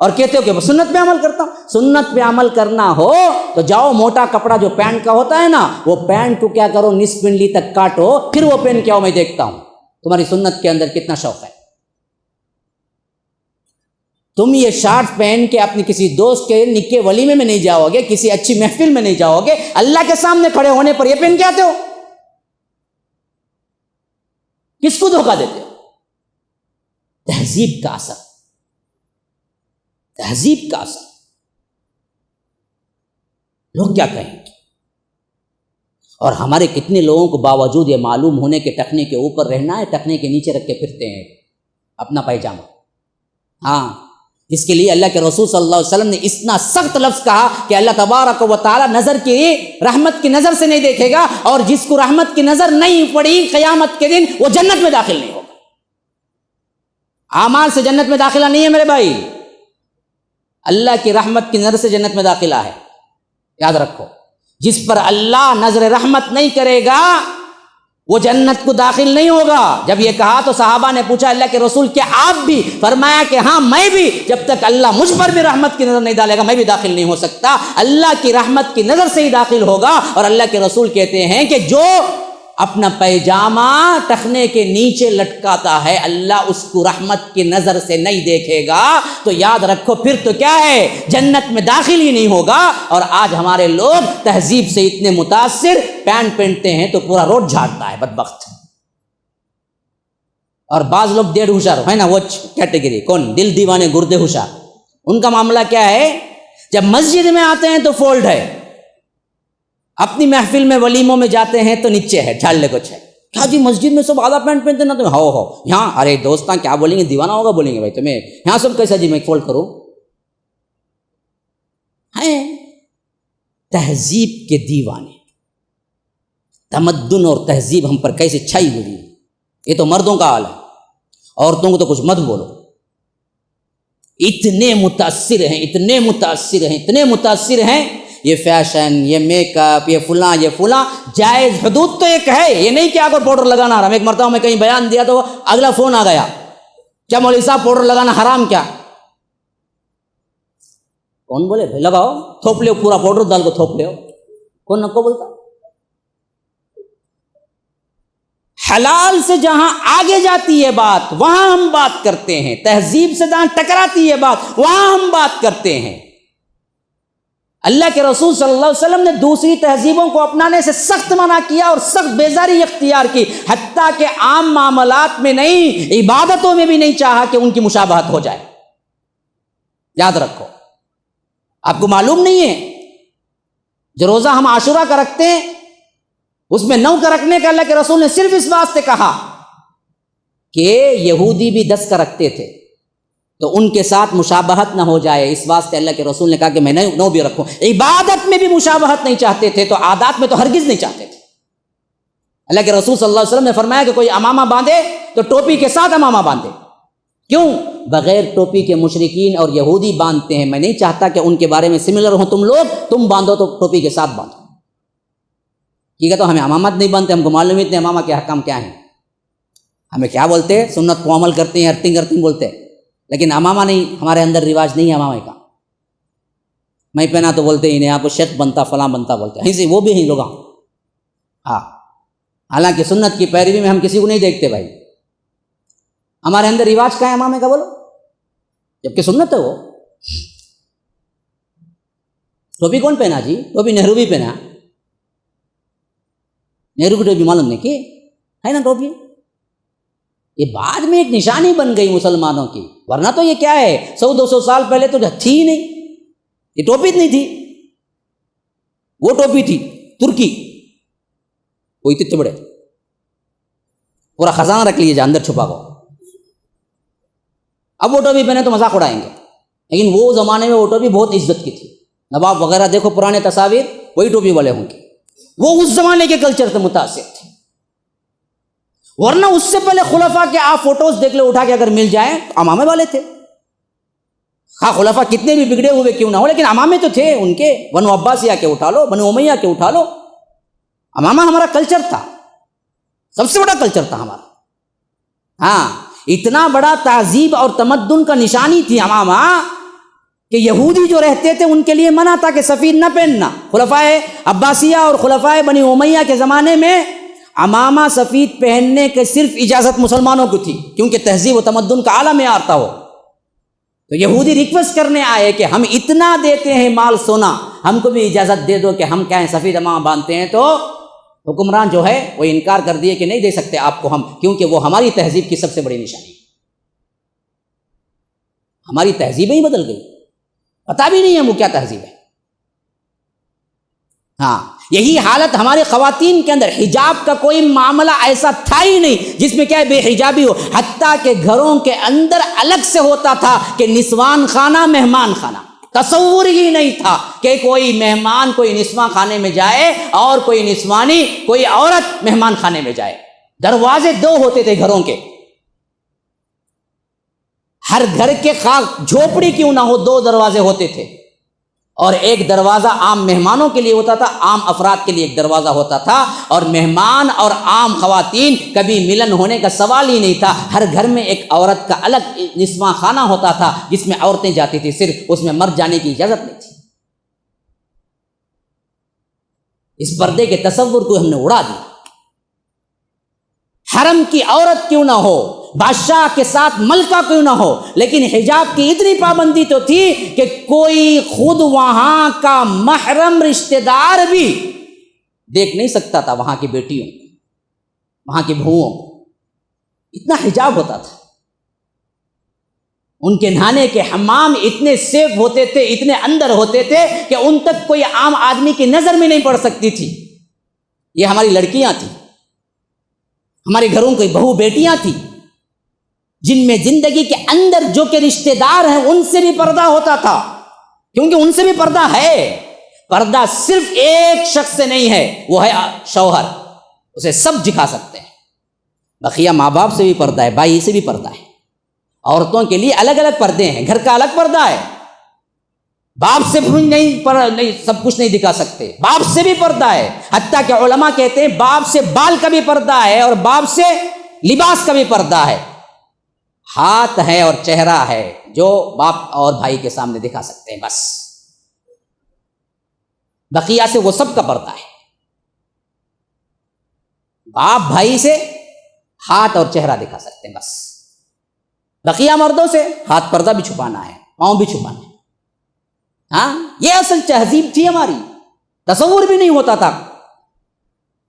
اور کہتے ہو کہ وہ سنت پہ عمل کرتا ہوں، سنت پہ عمل کرنا ہو تو جاؤ موٹا کپڑا جو پینٹ کا ہوتا ہے نا وہ پینٹ کو کیا کرو نصف پنڈلی تک کاٹو، پھر وہ پہن کے آؤ، میں دیکھتا ہوں تمہاری سنت کے اندر کتنا شوق ہے۔ تم یہ شارٹ پہن کے اپنی کسی دوست کے نکے ولیمے میں نہیں جاؤ گے، کسی اچھی محفل میں نہیں جاؤ گے، اللہ کے سامنے کھڑے ہونے پر یہ پہن کے آتے ہو، کس کو دھوکہ دیتے ہو؟ تہذیب کا اثر، تہذیب کا اثر، لوگ کیا کہیں گے، اور ہمارے کتنے لوگوں کو باوجود یہ معلوم ہونے کے ٹخنے کے اوپر رہنا ہے ٹخنے کے نیچے رکھ کے پھرتے ہیں اپنا پائجامہ، ہاں جس کے لیے اللہ کے رسول صلی اللہ علیہ وسلم نے اتنا سخت لفظ کہا کہ اللہ تبارک و تعالی نظر کی رحمت کی نظر سے نہیں دیکھے گا، اور جس کو رحمت کی نظر نہیں پڑی قیامت کے دن وہ جنت میں داخل نہیں ہوگا۔ اعمال سے جنت میں داخلہ نہیں ہے میرے بھائی، اللہ کی رحمت کی نظر سے جنت میں داخلہ ہے، یاد رکھو، جس پر اللہ نظر رحمت نہیں کرے گا وہ جنت کو داخل نہیں ہوگا۔ جب یہ کہا تو صحابہ نے پوچھا اللہ کے رسول کیا آپ بھی؟ فرمایا کہ ہاں میں بھی، جب تک اللہ مجھ پر بھی رحمت کی نظر نہیں ڈالے گا میں بھی داخل نہیں ہو سکتا، اللہ کی رحمت کی نظر سے ہی داخل ہوگا۔ اور اللہ کے رسول کہتے ہیں کہ جو اپنا پیجامہ ٹخنے کے نیچے لٹکاتا ہے اللہ اس کو رحمت کی نظر سے نہیں دیکھے گا، تو یاد رکھو پھر تو کیا ہے، جنت میں داخل ہی نہیں ہوگا۔ اور آج ہمارے لوگ تہذیب سے اتنے متاثر، پینٹ پہنتے ہیں تو پورا روڈ جھاڑتا ہے بدبخت۔ اور بعض لوگ ڈیڑھ ہوشیار ہے نا، وہ کیٹیگری کون، دل دیوانے گردے ہوشیار، ان کا معاملہ کیا ہے، جب مسجد میں آتے ہیں تو فولڈ ہے، اپنی محفل میں ولیموں میں جاتے ہیں تو نیچے ہے، جھاڑ لے کچھ ہے، کیا جی مسجد میں سب آدھا پینٹ پہنتے نا، تمہیں ہو یہاں، ارے دوستاں کیا بولیں گے، دیوانہ ہوگا بولیں گے بھائی تمہیں، یہاں سب کیسا جی میں فولڈ کروں، ہے تہذیب کے دیوانے، تمدن اور تہذیب ہم پر کیسے چھائی ہوئی ہے، یہ تو مردوں کا حال ہے، عورتوں کو تو کچھ مت بولو، اتنے متاثر ہیں، اتنے متاثر ہیں، اتنے متاثر ہیں، یہ فیشن، یہ میک اپ، یہ فلاں جائز حدود تو ایک ہے، یہ نہیں کہ آ کر پاؤڈر لگانا حرام۔ ایک مرتبہ میں کہیں بیان دیا تو اگلا فون آ گیا، کیا مولوی صاحب پاؤڈر لگانا حرام کیا؟ کون بولے بھائی لگاؤ، تھوپ لے پورا پاؤڈر ڈال کو تھوپ لے، کون نکو بولتا؟ حلال سے جہاں آگے جاتی ہے بات وہاں ہم بات کرتے ہیں، تہذیب سے جہاں ٹکراتی ہے بات وہاں ہم بات کرتے ہیں۔ اللہ کے رسول صلی اللہ علیہ وسلم نے دوسری تہذیبوں کو اپنانے سے سخت منع کیا اور سخت بیزاری اختیار کی، حتیٰ کہ عام معاملات میں نہیں، عبادتوں میں بھی نہیں چاہا کہ ان کی مشابہت ہو جائے۔ یاد رکھو، آپ کو معلوم نہیں ہے جو روزہ ہم عاشورہ کا رکھتے ہیں اس میں 9 کا رکھنے کا اللہ کے رسول نے صرف اس واسطے کہا کہ یہودی بھی 10 کا رکھتے تھے تو ان کے ساتھ مشابہت نہ ہو جائے، اس واسطے اللہ کے رسول نے کہا کہ میں 9 بھی رکھوں۔ عبادت میں بھی مشابہت نہیں چاہتے تھے تو عادات میں تو ہرگز نہیں چاہتے تھے۔ اللہ کے رسول صلی اللہ علیہ وسلم نے فرمایا کہ کوئی امامہ باندھے تو ٹوپی کے ساتھ امامہ باندھے۔ کیوں؟ بغیر ٹوپی کے مشرکین اور یہودی باندھتے ہیں، میں نہیں چاہتا کہ ان کے بارے میں سملر ہوں تم لوگ، تم باندھو تو ٹوپی کے ساتھ باندھو۔ ٹھیک ہے، تو ہمیں امامت نہیں باندھتے، ہم کو معلوم ہی اتنے امامہ کے حکام کیا ہیں، ہمیں کیا بولتے ہیں، سنت کو عمل کرتے ہیں، ارتنگ بولتے ہیں، لیکن امامہ نہیں، ہمارے اندر رواج نہیں ہے امامہ کا۔ میں پہنا تو بولتے ہی نہیں، آپ کو شیخ بنتا فلاں بنتا بولتے ہیں، وہ بھی ہیں لوگ۔ ہاں، حالانکہ سنت کی پیروی میں ہم کسی کو نہیں دیکھتے بھائی، ہمارے اندر رواج کا ہے امامے کا بولو، جبکہ سنت ہے وہ۔ ٹوپی کون پہنا جی؟ ٹوپی نہرو بھی پہنا، نہرو کی ٹوپی معلوم نہیں کہ ہے نا ٹوپی، یہ بعد میں ایک نشانی بن گئی مسلمانوں کی، ورنہ تو یہ کیا ہے 100-200 سال پہلے تو تھی ہی نہیں، یہ ٹوپی نہیں تھی، وہ ٹوپی تھی ترکی، وہ اتنے بڑے پورا خزانہ رکھ لیجیے اندر چھپا کو۔ اب وہ ٹوپی پہنے تو مذاق اڑائیں گے، لیکن وہ زمانے میں وہ ٹوپی بہت عزت کی تھی، نواب وغیرہ دیکھو پرانے تصاویر وہی ٹوپی والے ہوں گے، وہ اس زمانے کے کلچر سے متاثر تھے۔ ورنہ اس سے پہلے خلفاء کے آپ فوٹوز دیکھ لو اٹھا کے اگر مل جائیں تو امامے والے تھے، ہاں خلفاء کتنے بھی بگڑے ہوئے کیوں نہ ہو لیکن امامے تو تھے ان کے، بنو عباسیہ کے اٹھا لو، بنو امیہ کے اٹھا لو، امامہ ہمارا کلچر تھا، سب سے بڑا کلچر تھا ہمارا۔ ہاں، اتنا بڑا تہذیب اور تمدن کا نشانی تھی امامہ کہ یہودی جو رہتے تھے ان کے لیے منع تھا کہ سفید نہ پہننا۔ خلفاء عباسیہ اور خلفاء بنی امیہ کے زمانے میں امامہ سفید پہننے کے صرف اجازت مسلمانوں کو تھی، کیونکہ تہذیب و تمدن کا اعلیٰ معیار تھا وہ۔ تو یہودی ریکویسٹ کرنے آئے کہ ہم اتنا دیتے ہیں مال سونا، ہم کو بھی اجازت دے دو کہ ہم کہیں سفید امامہ باندھتے ہیں، تو حکمران جو ہے وہ انکار کر دیے کہ نہیں دے سکتے آپ کو ہم، کیونکہ وہ ہماری تہذیب کی سب سے بڑی نشانی، ہماری تہذیبیں ہی بدل گئی، پتہ بھی نہیں ہے وہ کیا تہذیب ہے۔ ہاں، یہی حالت ہمارے خواتین کے اندر، حجاب کا کوئی معاملہ ایسا تھا ہی نہیں جس میں کیا بے حجابی ہو، حتیٰ کہ گھروں کے اندر الگ سے ہوتا تھا کہ نسوان خانہ مہمان خانہ، تصور ہی نہیں تھا کہ کوئی مہمان کوئی نسواں خانے میں جائے اور کوئی نسوانی کوئی عورت مہمان خانے میں جائے۔ دروازے 2 ہوتے تھے گھروں کے، ہر گھر کے خاک جھوپڑی کیوں نہ ہو 2 دروازے ہوتے تھے، اور ایک دروازہ عام مہمانوں کے لیے ہوتا تھا، عام افراد کے لیے ایک دروازہ ہوتا تھا، اور مہمان اور عام خواتین کبھی ملن ہونے کا سوال ہی نہیں تھا۔ ہر گھر میں ایک عورت کا الگ نسواں خانہ ہوتا تھا جس میں عورتیں جاتی تھی، صرف اس میں مرد جانے کی اجازت نہیں تھی۔ اس پردے کے تصور کو ہم نے اڑا دیا۔ حرم کی عورت کیوں نہ ہو، بادشاہ کے ساتھ ملکہ کیوں نہ ہو، لیکن حجاب کی اتنی پابندی تو تھی کہ کوئی خود وہاں کا محرم رشتہ دار بھی دیکھ نہیں سکتا تھا وہاں کی بیٹیوں کو، وہاں کی بہوؤں کو، اتنا حجاب ہوتا تھا۔ ان کے نہانے کے حمام اتنے سیف ہوتے تھے، اتنے اندر ہوتے تھے کہ ان تک کوئی عام آدمی کی نظر میں نہیں پڑ سکتی تھی۔ یہ ہماری لڑکیاں تھیں، ہمارے گھروں کی بہو بیٹیاں تھیں، جن میں زندگی کے اندر جو کہ رشتہ دار ہیں ان سے بھی پردہ ہوتا تھا، کیونکہ ان سے بھی پردہ ہے۔ پردہ صرف ایک شخص سے نہیں ہے، وہ ہے شوہر، اسے سب دکھا سکتے ہیں۔ بقیہ ماں باپ سے بھی پردہ ہے، بھائی سے بھی پردہ ہے، عورتوں کے لیے الگ الگ پردے ہیں، گھر کا الگ پردہ ہے، باپ سے بھی نہیں سب کچھ نہیں دکھا سکتے، باپ سے بھی پردہ ہے، حتیٰ کہ علماء کہتے ہیں باپ سے بال کا بھی پردہ ہے اور باپ سے لباس کا بھی پردہ ہے، ہاتھ ہے اور چہرہ ہے جو باپ اور بھائی کے سامنے دکھا سکتے ہیں، بس بقیہ سے وہ سب کا پردہ ہے، باپ بھائی سے ہاتھ اور چہرہ دکھا سکتے ہیں بس، بقیہ مردوں سے ہاتھ پردہ بھی چھپانا ہے، پاؤں بھی چھپانا ہے۔ ہاں، یہ اصل تہذیب تھی ہماری، تصور بھی نہیں ہوتا تھا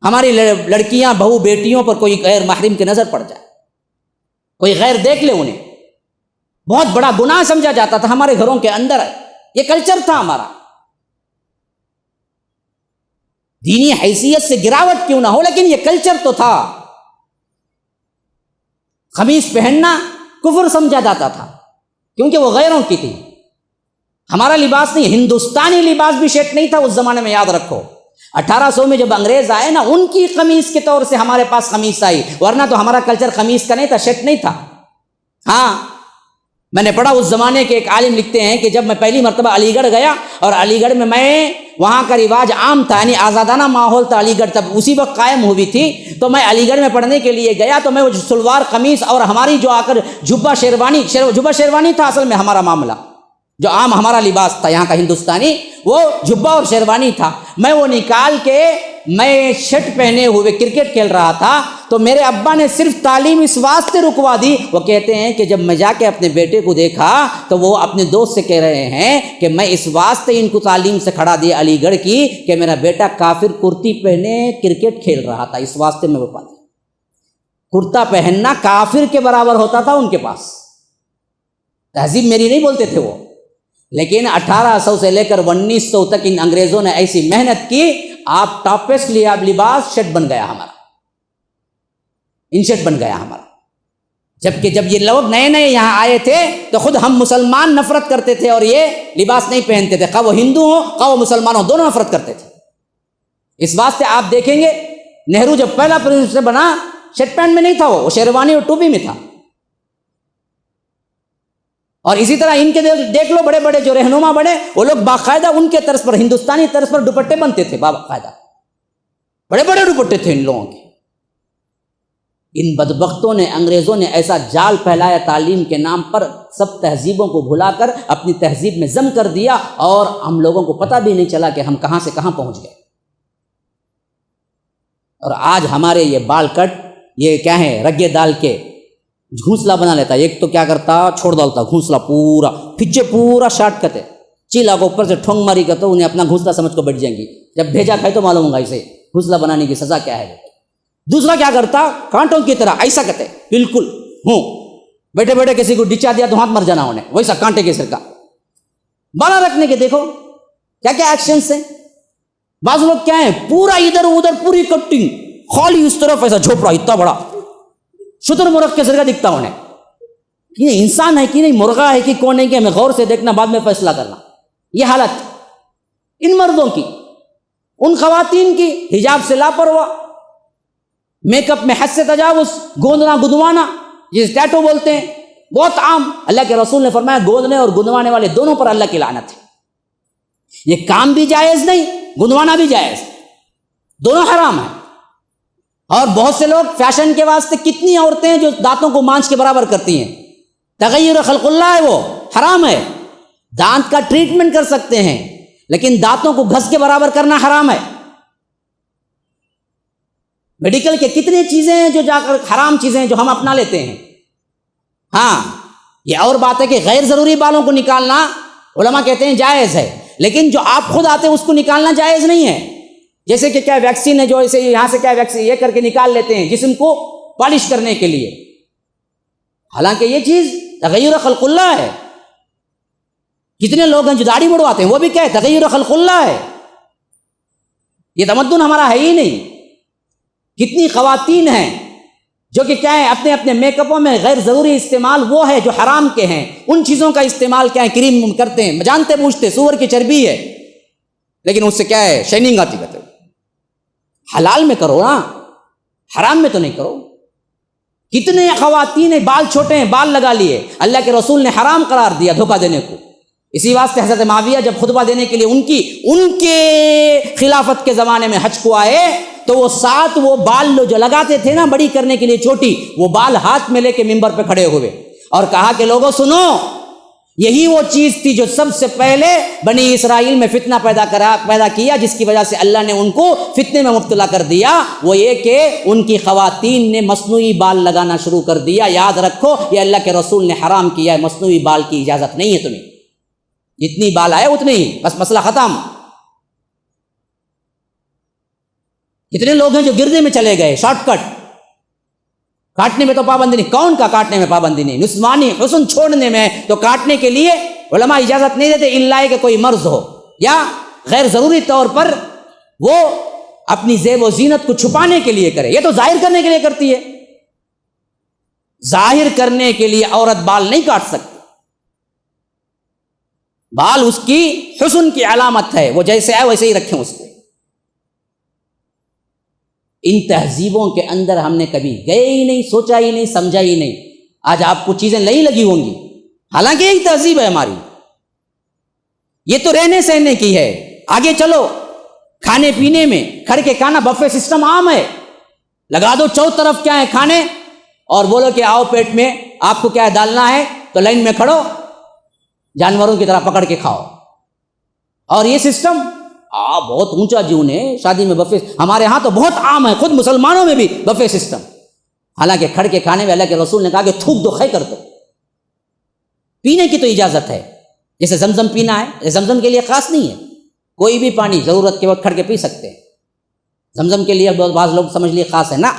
ہماری لڑکیاں بہو بیٹیوں پر کوئی غیر محرم کی نظر پڑ جائے، کوئی غیر دیکھ لے، انہیں بہت بڑا گناہ سمجھا جاتا تھا ہمارے گھروں کے اندر، یہ کلچر تھا ہمارا۔ دینی حیثیت سے گراوٹ کیوں نہ ہو لیکن یہ کلچر تو تھا۔ قمیص پہننا کفر سمجھا جاتا تھا کیونکہ وہ غیروں کی تھی، ہمارا لباس نہیں، ہندوستانی لباس بھی شرٹ نہیں تھا اس زمانے میں، یاد رکھو 1800 میں جب انگریز آئے نا، ان کی قمیص کے طور سے ہمارے پاس قمیص آئی، ورنہ تو ہمارا کلچر قمیص کا نہیں تھا، شرٹ نہیں تھا۔ ہاں، میں نے پڑھا اس زمانے کے ایک عالم لکھتے ہیں کہ جب میں پہلی مرتبہ علی گڑھ گیا اور علی گڑھ میں وہاں کا رواج عام تھا، یعنی آزادانہ ماحول تھا، علی گڑھ تب اسی وقت قائم ہوئی تھی، تو میں علی گڑھ میں پڑھنے کے لیے گیا تو میں وہ سلوار قمیص اور ہماری جو آ کر جبہ شیروانی تھا اصل میں ہمارا معاملہ، جو عام ہمارا لباس تھا یہاں کا ہندوستانی، وہ جبہ اور شیروانی تھا، میں وہ نکال کے میں شرٹ پہنے ہوئے کرکٹ کھیل رہا تھا، تو میرے ابا نے صرف تعلیم اس واسطے رکوا دی، وہ کہتے ہیں کہ جب میں جا کے اپنے بیٹے کو دیکھا تو وہ اپنے دوست سے کہہ رہے ہیں کہ میں اس واسطے ان کو تعلیم سے کھڑا دیا علی گڑھ کی کہ میرا بیٹا کافر کرتی پہنے کرکٹ کھیل رہا تھا، اس واسطے میں وہ پڑھا۔ کرتا پہننا کافر کے برابر ہوتا تھا ان کے پاس، تہذیب میری نہیں بولتے تھے وہ، لیکن 1800 سے لے کر 1900 تک ان انگریزوں نے ایسی محنت کی، آپ ٹاپسٹ لیا لباس شرٹ بن گیا ہمارا، ان شرٹ بن گیا ہمارا، جبکہ جب یہ لوگ نئے نئے یہاں آئے تھے تو خود ہم مسلمان نفرت کرتے تھے اور یہ لباس نہیں پہنتے تھے، خواہ وہ ہندو ہوں خواہ وہ مسلمان ہوں، دونوں نفرت کرتے تھے۔ اس واسطے آپ دیکھیں گے نہرو جب پہلا پرائم منسٹر بنا شرٹ پینٹ میں نہیں تھا، وہ شیروانی اور ٹوپی میں تھا، اور اسی طرح ان کے دیکھ لو بڑے بڑے جو رہنما بڑے، وہ لوگ باقاعدہ ان کے طرز پر ہندوستانی طرز پر دوپٹے بنتے تھے، باقاعدہ بڑے بڑے دوپٹے تھے ان لوگوں کے۔ ان بدبختوں نے، انگریزوں نے ایسا جال پھیلایا تعلیم کے نام پر، سب تہذیبوں کو بھلا کر اپنی تہذیب میں ضم کر دیا، اور ہم لوگوں کو پتہ بھی نہیں چلا کہ ہم کہاں سے کہاں پہنچ گئے۔ اور آج ہمارے یہ بال کٹ، یہ کیا ہے، رگے ڈال کے گھونسلا بنا لیتا، ایک تو کیا کرتا، چھوڑ ڈالتا گھونسلا پورا، پیچھے پورا شارٹ کٹ ہے، چیلا کو اوپر سے ٹھونگ ماری کرتا، انہیں اپنا گھونسلا سمجھ کو بیٹھ جائیں گی، جب بھیجا کھائے تو معلوم ہوگا اسے گھونسلا بنانے کی سزا کیا ہے۔ دوسرا کیا کرتا، کانٹوں کی طرح ایسا کرتے، بالکل بیٹھے بیٹھے کسی کو ڈچا دیا تو ہاتھ مر جانا انہیں، ویسا کانٹے کے سر کا بالا رکھنے کے، دیکھو کیا کیا ایکشنز ہیں۔ بعض لوگ کیا ہیں، پورا ادھر ادھر پوری کٹنگ، خالی اس طرف ایسا جھوپڑا اتنا بڑا، شتر مرغ کے سر کا دکھتا انہیں، کہ انسان ہے کہ نہیں، مرغا ہے کہ کون ہے، کہ ہمیں غور سے دیکھنا بعد میں فیصلہ کرنا۔ یہ حالت ان مردوں کی، ان خواتین کی، حجاب سے لاپرواہ، میک اپ میں حد سے تجاوز، گوندنا گدوانا، جسے ٹیٹو بولتے ہیں، بہت عام۔ اللہ کے رسول نے فرمایا گوندنے اور گدوانے والے دونوں پر اللہ کی لعنت ہے۔ یہ کام بھی جائز نہیں، گدوانا بھی جائز، دونوں حرام ہیں۔ اور بہت سے لوگ فیشن کے واسطے، کتنی عورتیں ہیں جو دانتوں کو مانچ کے برابر کرتی ہیں، تغیر خلق اللہ ہے، وہ حرام ہے۔ دانت کا ٹریٹمنٹ کر سکتے ہیں لیکن دانتوں کو گھس کے برابر کرنا حرام ہے۔ میڈیکل کے کتنے چیزیں ہیں جو جا کر حرام چیزیں ہیں جو ہم اپنا لیتے ہیں۔ ہاں، یہ اور بات ہے کہ غیر ضروری بالوں کو نکالنا علماء کہتے ہیں جائز ہے، لیکن جو آپ خود آتے ہیں اس کو نکالنا جائز نہیں ہے۔ جیسے کہ کیا ویکسین ہے، جو ایسے یہاں سے کیا ویکسین یہ کر کے نکال لیتے ہیں جسم کو پالش کرنے کے لیے، حالانکہ یہ چیز تغیر خلق اللہ ہے۔ کتنے لوگ ہیں جو داڑھی مڑواتے ہیں، وہ بھی کیا ہے، تغیر خلق اللہ ہے۔ یہ تمدن ہمارا ہے ہی نہیں۔ کتنی خواتین ہیں جو کہ کیا ہے، اپنے اپنے میک اپوں میں غیر ضروری استعمال وہ ہے جو حرام کے ہیں، ان چیزوں کا استعمال کیا ہے، کریم کرتے ہیں، جانتے بوجھتے، سور کی چربی ہے، لیکن اس سے کیا ہے، شائننگ آتی کرتے۔ حلال میں کرو نا، حرام میں تو نہیں کرو۔ کتنے خواتین بال چھوٹے ہیں بال لگا لیے، اللہ کے رسول نے حرام قرار دیا دھوکہ دینے کو۔ اسی واسطے حضرت معاویہ جب خطبہ دینے کے لیے ان کے خلافت کے زمانے میں حج کو آئے تو وہ بال جو لگاتے تھے نا بڑی کرنے کے لیے چوٹی، وہ بال ہاتھ میں لے کے ممبر پہ کھڑے ہوئے اور کہا کہ لوگوں سنو، یہی وہ چیز تھی جو سب سے پہلے بنی اسرائیل میں فتنہ پیدا کیا، جس کی وجہ سے اللہ نے ان کو فتنے میں مبتلا کر دیا، وہ یہ کہ ان کی خواتین نے مصنوعی بال لگانا شروع کر دیا۔ یاد رکھو یہ اللہ کے رسول نے حرام کیا ہے، مصنوعی بال کی اجازت نہیں ہے تمہیں، جتنی بال آئے اتنی ہی، بس مسئلہ ختم۔ کتنے لوگ ہیں جو گردے میں چلے گئے، شارٹ کٹ، کاٹنے میں تو پابندی نہیں، کون کا کاٹنے میں پابندی نہیں، نسوانی حسن چھوڑنے میں تو کاٹنے کے لیے علماء اجازت نہیں دیتے، الا کہ کوئی مرض ہو یا غیر ضروری طور پر وہ اپنی زیب و زینت کو چھپانے کے لیے کرے، یہ تو ظاہر کرنے کے لیے کرتی ہے۔ ظاہر کرنے کے لیے عورت بال نہیں کاٹ سکتی، بال اس کی حسن کی علامت ہے، وہ جیسے ہے ویسے ہی رکھیں اس کو۔ ان تہذیبوں کے اندر ہم نے کبھی گئے ہی نہیں، سوچا ہی نہیں، سمجھا ہی نہیں۔ آج آپ کو چیزیں نہیں لگی ہوں گی، حالانکہ یہی تہذیب ہے ہماری، یہ تو رہنے سہنے کی ہے۔ آگے چلو، کھانے پینے میں کھڑ کے کھانا، بفے سسٹم عام ہے، لگا دو چو طرف کیا ہے کھانے اور بولو کہ آؤ پیٹ میں آپ کو کیا ہے ڈالنا ہے، تو لائن میں کھڑو، جانوروں کی طرح پکڑ کے کھاؤ۔ اور یہ سسٹم بہت اونچا جون ہے، شادی میں بفے، ہمارے ہاں تو بہت عام ہے، خود مسلمانوں میں بھی بفے سسٹم۔ حالانکہ کھڑ کے کھانے میں اللہ کے رسول نے کہا کہ تھوک دو، خے کر دو۔ پینے کی تو اجازت ہے، جیسے زمزم پینا ہے، زمزم کے لیے خاص نہیں ہے، کوئی بھی پانی ضرورت کے وقت کھڑ کے پی سکتے ہیں۔ زمزم کے لیے بعض لوگ سمجھ لیے خاص ہے، نا،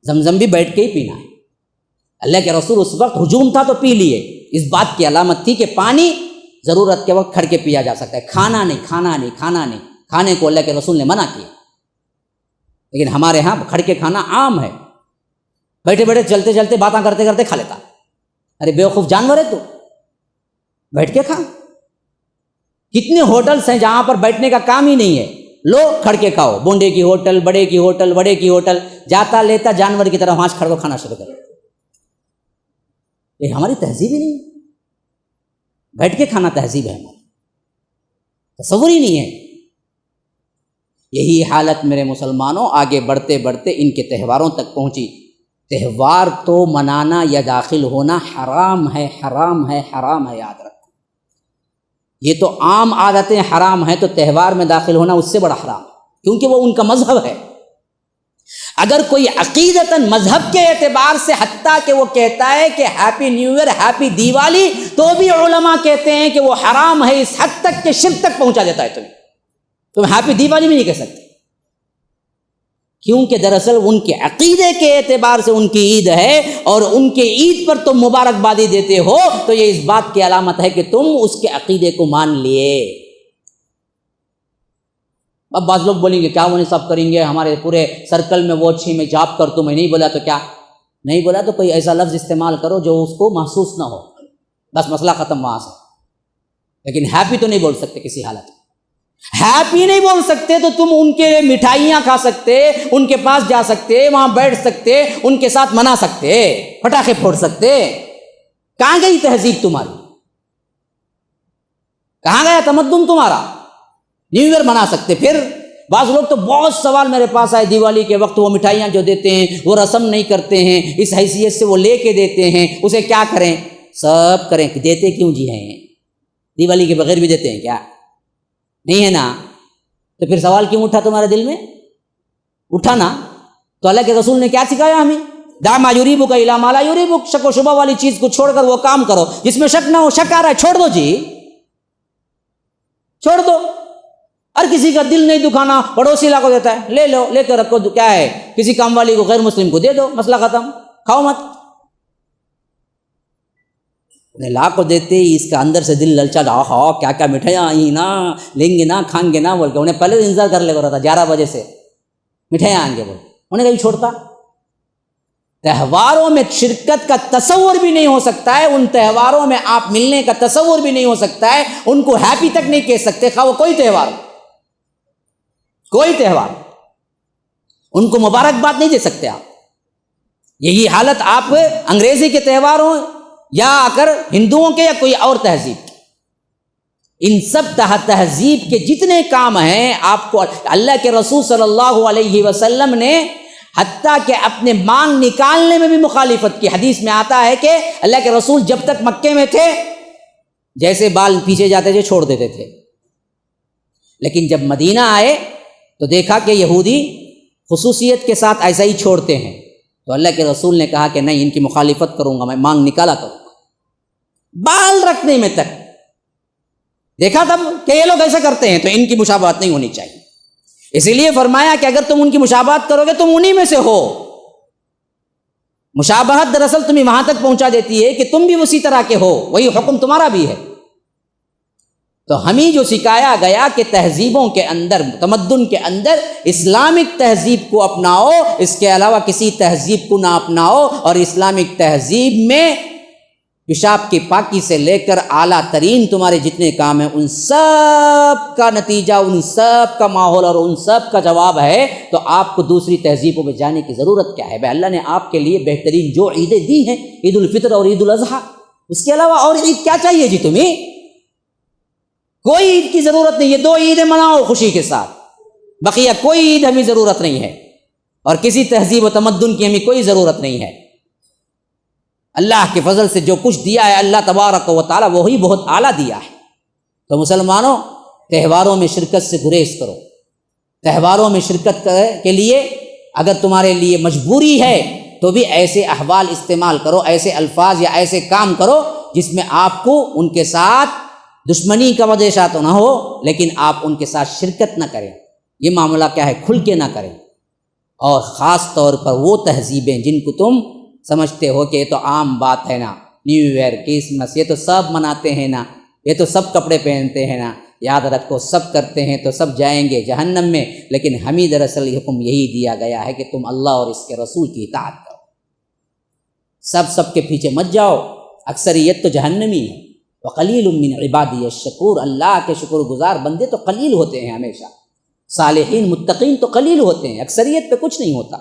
زمزم بھی بیٹھ کے ہی پینا ہے۔ اللہ کے رسول اس وقت ہجوم تھا تو پی لیے، اس بات کی علامت تھی کہ پانی ضرورت کے وقت کھڑ کے پیا جا سکتا ہے، کھانا نہیں، کھانا نہیں، کھانا نہیں۔ کھانے کو اللہ کے رسول نے منع کیا، لیکن ہمارے ہاں کھڑ کے کھانا عام ہے، بیٹھے بیٹھے چلتے چلتے باتاں کرتے کرتے کھا لیتا۔ ارے بیوقوف جانور ہے تو، بیٹھ کے کھا۔ کتنے ہوٹلس ہیں جہاں پر بیٹھنے کا کام ہی نہیں ہے، لو کھڑ کے کھاؤ، بونڈے کی ہوٹل، بڑے کی ہوٹل، بڑے کی ہوٹل، جاتا لیتا جانور کی طرح ہانس کھڑ کو کھانا شروع کر۔ یہ ہماری تہذیب ہی نہیں ہے، بیٹھ کے کھانا تہذیب ہے ہماری، تصور ہی نہیں ہے۔ یہی حالت میرے مسلمانوں آگے بڑھتے بڑھتے ان کے تہواروں تک پہنچی۔ تہوار تو منانا یا داخل ہونا حرام ہے، حرام ہے، حرام ہے، یاد رکھو۔ یہ تو عام عادتیں حرام ہیں، تو تہوار میں داخل ہونا اس سے بڑا حرام ہے، کیونکہ وہ ان کا مذہب ہے۔ اگر کوئی عقیدتاً مذہب کے اعتبار سے حتیٰ کہ وہ کہتا ہے کہ happy new year, happy Diwali, تو بھی علماء کہتے ہیں کہ وہ حرام ہے، اس حد تک کہ شرک تک پہنچا دیتا ہے تم ہیپی دیوالی بھی نہیں کہہ سکتے، کیونکہ دراصل ان کے عقیدے کے اعتبار سے ان کی عید ہے، اور ان کے عید پر تم مبارکبادی دیتے ہو تو یہ اس بات کی علامت ہے کہ تم اس کے عقیدے کو مان لیے۔ اب بعض لوگ بولیں گے کیا وہ نہیں سب کریں گے، ہمارے پورے سرکل میں وہ اچھی میں جاب کر تو میں نہیں بولا، تو کیا نہیں بولا، تو کوئی ایسا لفظ استعمال کرو جو اس کو محسوس نہ ہو، بس مسئلہ ختم وہاں سے۔ لیکن ہیپی تو نہیں بول سکتے کسی حالت میں، ہیپی نہیں بول سکتے تو تم ان کے مٹھائیاں کھا سکتے، ان کے پاس جا سکتے، وہاں بیٹھ سکتے، ان کے ساتھ منا سکتے، پٹاخے پھوڑ سکتے۔ کہاں گئی تہذیب تمہاری؟ کہاں گیا تمدن تمہارا؟ نیو ایئر منا سکتے۔ پھر بعض لوگ تو بہت سوال میرے پاس آئے، دیوالی کے وقت وہ مٹھائیاں جو دیتے ہیں وہ رسم نہیں کرتے ہیں، اس حیثیت سے وہ لے کے دیتے ہیں، اسے کیا کریں؟ سب کریں، دیتے کیوں جی ہیں؟ دیوالی کے بغیر بھی دیتے ہیں کیا؟ نہیں ہے نا؟ تو پھر سوال کیوں اٹھا تمہارے دل میں؟ اٹھا نا تو اللہ کے رسول نے کیا سکھایا ہمیں؟ دع ما یریبک الی ما لا یریبک، شک و شبہ والی چیز کو چھوڑ کر وہ کام کرو جس میں شک نہ ہو۔ شک آ رہا ہے، چھوڑ دو جی، چھوڑ دو۔ ہر کسی کا دل نہیں دکھانا، پڑوسی لا کو دیتا ہے، لے لو، لے کر رکھو، کیا ہے، کسی کام والی کو غیر مسلم کو دے دو، مسئلہ ختم، کھاؤ مت۔ انہیں لا کو دیتے ہی اس کا اندر سے دل للچا، ہاں کیا کیا مٹھائیاں آئیں نا، لیں گے نا، کھائیں گے نا بول کے، انہیں پہلے انتظار کر لے رہا تھا 11 بجے سے مٹھائیاں آئیں گے بول، انہیں کبھی چھوڑتا؟ تہواروں میں شرکت کا تصور بھی نہیں ہو سکتا ہے، ان تہواروں میں آپ ملنے کا تصور بھی نہیں ہو سکتا ہے، ان کو ہیپی تک نہیں کہہ سکتے، خواہ وہ کوئی تہوار، کوئی تہوار، ان کو مبارکباد نہیں دے سکتے آپ۔ یہی حالت آپ انگریزی کے تہوار ہوں یا اگر ہندوؤں کے یا کوئی اور تہذیب کے، ان سب تہذیب کے جتنے کام ہیں آپ کو اللہ کے رسول صلی اللہ علیہ وسلم نے حتیٰ کہ اپنے مانگ نکالنے میں بھی مخالفت کی۔ حدیث میں آتا ہے کہ اللہ کے رسول جب تک مکے میں تھے جیسے بال پیچھے جاتے تھے چھوڑ دیتے تھے، لیکن جب مدینہ آئے تو دیکھا کہ یہودی خصوصیت کے ساتھ ایسا ہی چھوڑتے ہیں، تو اللہ کے رسول نے کہا کہ نہیں، ان کی مخالفت کروں گا، میں مانگ نکالا کروں گا۔ بال رکھنے میں تک دیکھا تب کہ یہ لوگ ایسا کرتے ہیں، تو ان کی مشابہت نہیں ہونی چاہیے۔ اسی لیے فرمایا کہ اگر تم ان کی مشابہت کرو گے تم انہی میں سے ہو۔ مشابہت دراصل تمہیں وہاں تک پہنچا دیتی ہے کہ تم بھی اسی طرح کے ہو، وہی حکم تمہارا بھی ہے۔ تو ہمیں جو سکھایا گیا کہ تہذیبوں کے اندر، تمدن کے اندر اسلامک تہذیب کو اپناؤ، اس کے علاوہ کسی تہذیب کو نہ اپناؤ، اور اسلامک تہذیب میں پیشاب کی پاکی سے لے کر اعلیٰ ترین تمہارے جتنے کام ہیں ان سب کا نتیجہ، ان سب کا ماحول اور ان سب کا جواب ہے۔ تو آپ کو دوسری تہذیبوں میں جانے کی ضرورت کیا ہے؟ بھائی اللہ نے آپ کے لیے بہترین جو عیدیں دی ہیں، عید الفطر اور عید الاضحیٰ، اس کے علاوہ اور عید کیا چاہیے جی تمہیں؟ کوئی عید کی ضرورت نہیں ہے، 2 عیدیں مناؤ خوشی کے ساتھ، بقیہ کوئی عید ہمیں ضرورت نہیں ہے، اور کسی تہذیب و تمدن کی ہمیں کوئی ضرورت نہیں ہے۔ اللہ کے فضل سے جو کچھ دیا ہے اللہ تبارک و تعالیٰ وہی بہت اعلیٰ دیا ہے۔ تو مسلمانوں، تہواروں میں شرکت سے گریز کرو۔ تہواروں میں شرکت کے لیے اگر تمہارے لیے مجبوری ہے تو بھی ایسے احوال استعمال کرو، ایسے الفاظ یا ایسے کام کرو جس میں آپ کو ان کے ساتھ دشمنی کا اندیشہ تو نہ ہو، لیکن آپ ان کے ساتھ شرکت نہ کریں۔ یہ معاملہ کیا ہے؟ کھل کے نہ کریں۔ اور خاص طور پر وہ تہذیبیں جن کو تم سمجھتے ہو کہ یہ تو عام بات ہے نا، نیو ایئر، کرسمس، یہ تو سب مناتے ہیں نا، یہ تو سب کپڑے پہنتے ہیں نا، یاد رکھو سب کرتے ہیں تو سب جائیں گے جہنم میں، لیکن ہمیں دراصل حکم یہی دیا گیا ہے کہ تم اللہ اور اس کے رسول کی اطاعت کرو۔ سب کے پیچھے مت جاؤ، اکثریت تو جہنمی ہے۔ وقلیل من عبادی الشکور، اللہ کے شکر گزار بندے تو قلیل ہوتے ہیں ہمیشہ، صالحین متقین تو قلیل ہوتے ہیں، اکثریت پہ کچھ نہیں ہوتا۔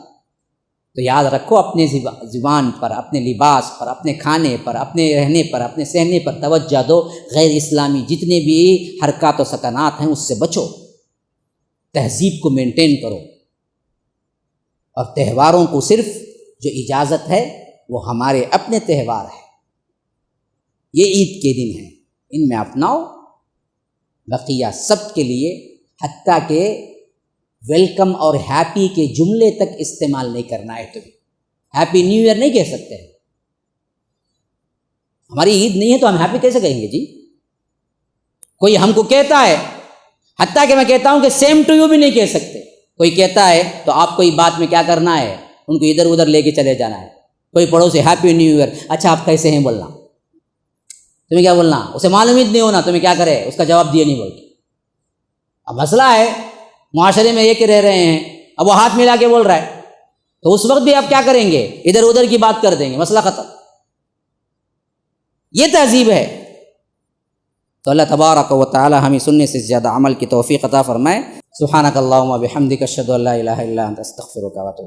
تو یاد رکھو اپنے زبان پر، اپنے لباس پر، اپنے کھانے پر، اپنے رہنے پر، اپنے سہنے پر توجہ دو۔ غیر اسلامی جتنے بھی حرکات و سکنات ہیں اس سے بچو، تہذیب کو مینٹین کرو۔ اور تہواروں کو صرف جو اجازت ہے وہ ہمارے اپنے تہوار ہیں، یہ عید کے دن ہیں، ان میں اپناؤ، بقیہ سب کے لیے، حتیٰ کہ ویلکم اور ہیپی کے جملے تک استعمال نہیں کرنا ہے۔ تمہیں ہیپی نیو ایئر نہیں کہہ سکتے، ہماری عید نہیں ہے تو ہم ہیپی کیسے کہیں گے جی؟ کوئی ہم کو کہتا ہے، حتیٰ کہ میں کہتا ہوں کہ سیم ٹو یو بھی نہیں کہہ سکتے۔ کوئی کہتا ہے تو آپ کو بات میں کیا کرنا ہے؟ ان کو ادھر ادھر لے کے چلے جانا ہے۔ کوئی پڑوسی ہیپی نیو ایئر، اچھا آپ کیسے ہیں بولنا، تمہیں کیا بولنا؟ اسے معلوم ہی نہیں ہونا، تمہیں کیا کرے؟ اس کا جواب دیے نہیں بولتے۔ اب مسئلہ ہے معاشرے میں یہ کہ رہ رہے ہیں، اب وہ ہاتھ ملا کے بول رہا ہے تو اس وقت بھی آپ کیا کریں گے؟ ادھر ادھر کی بات کر دیں گے، مسئلہ ختم۔ یہ تہذیب ہے۔ تو اللہ تبارک و تعالی ہمیں سننے سے زیادہ عمل کی توفیق عطا فرمائے۔ سبحانک اللہم و بحمدک، اشہد ان لا الہ الا انت، استغفرک و اتوب۔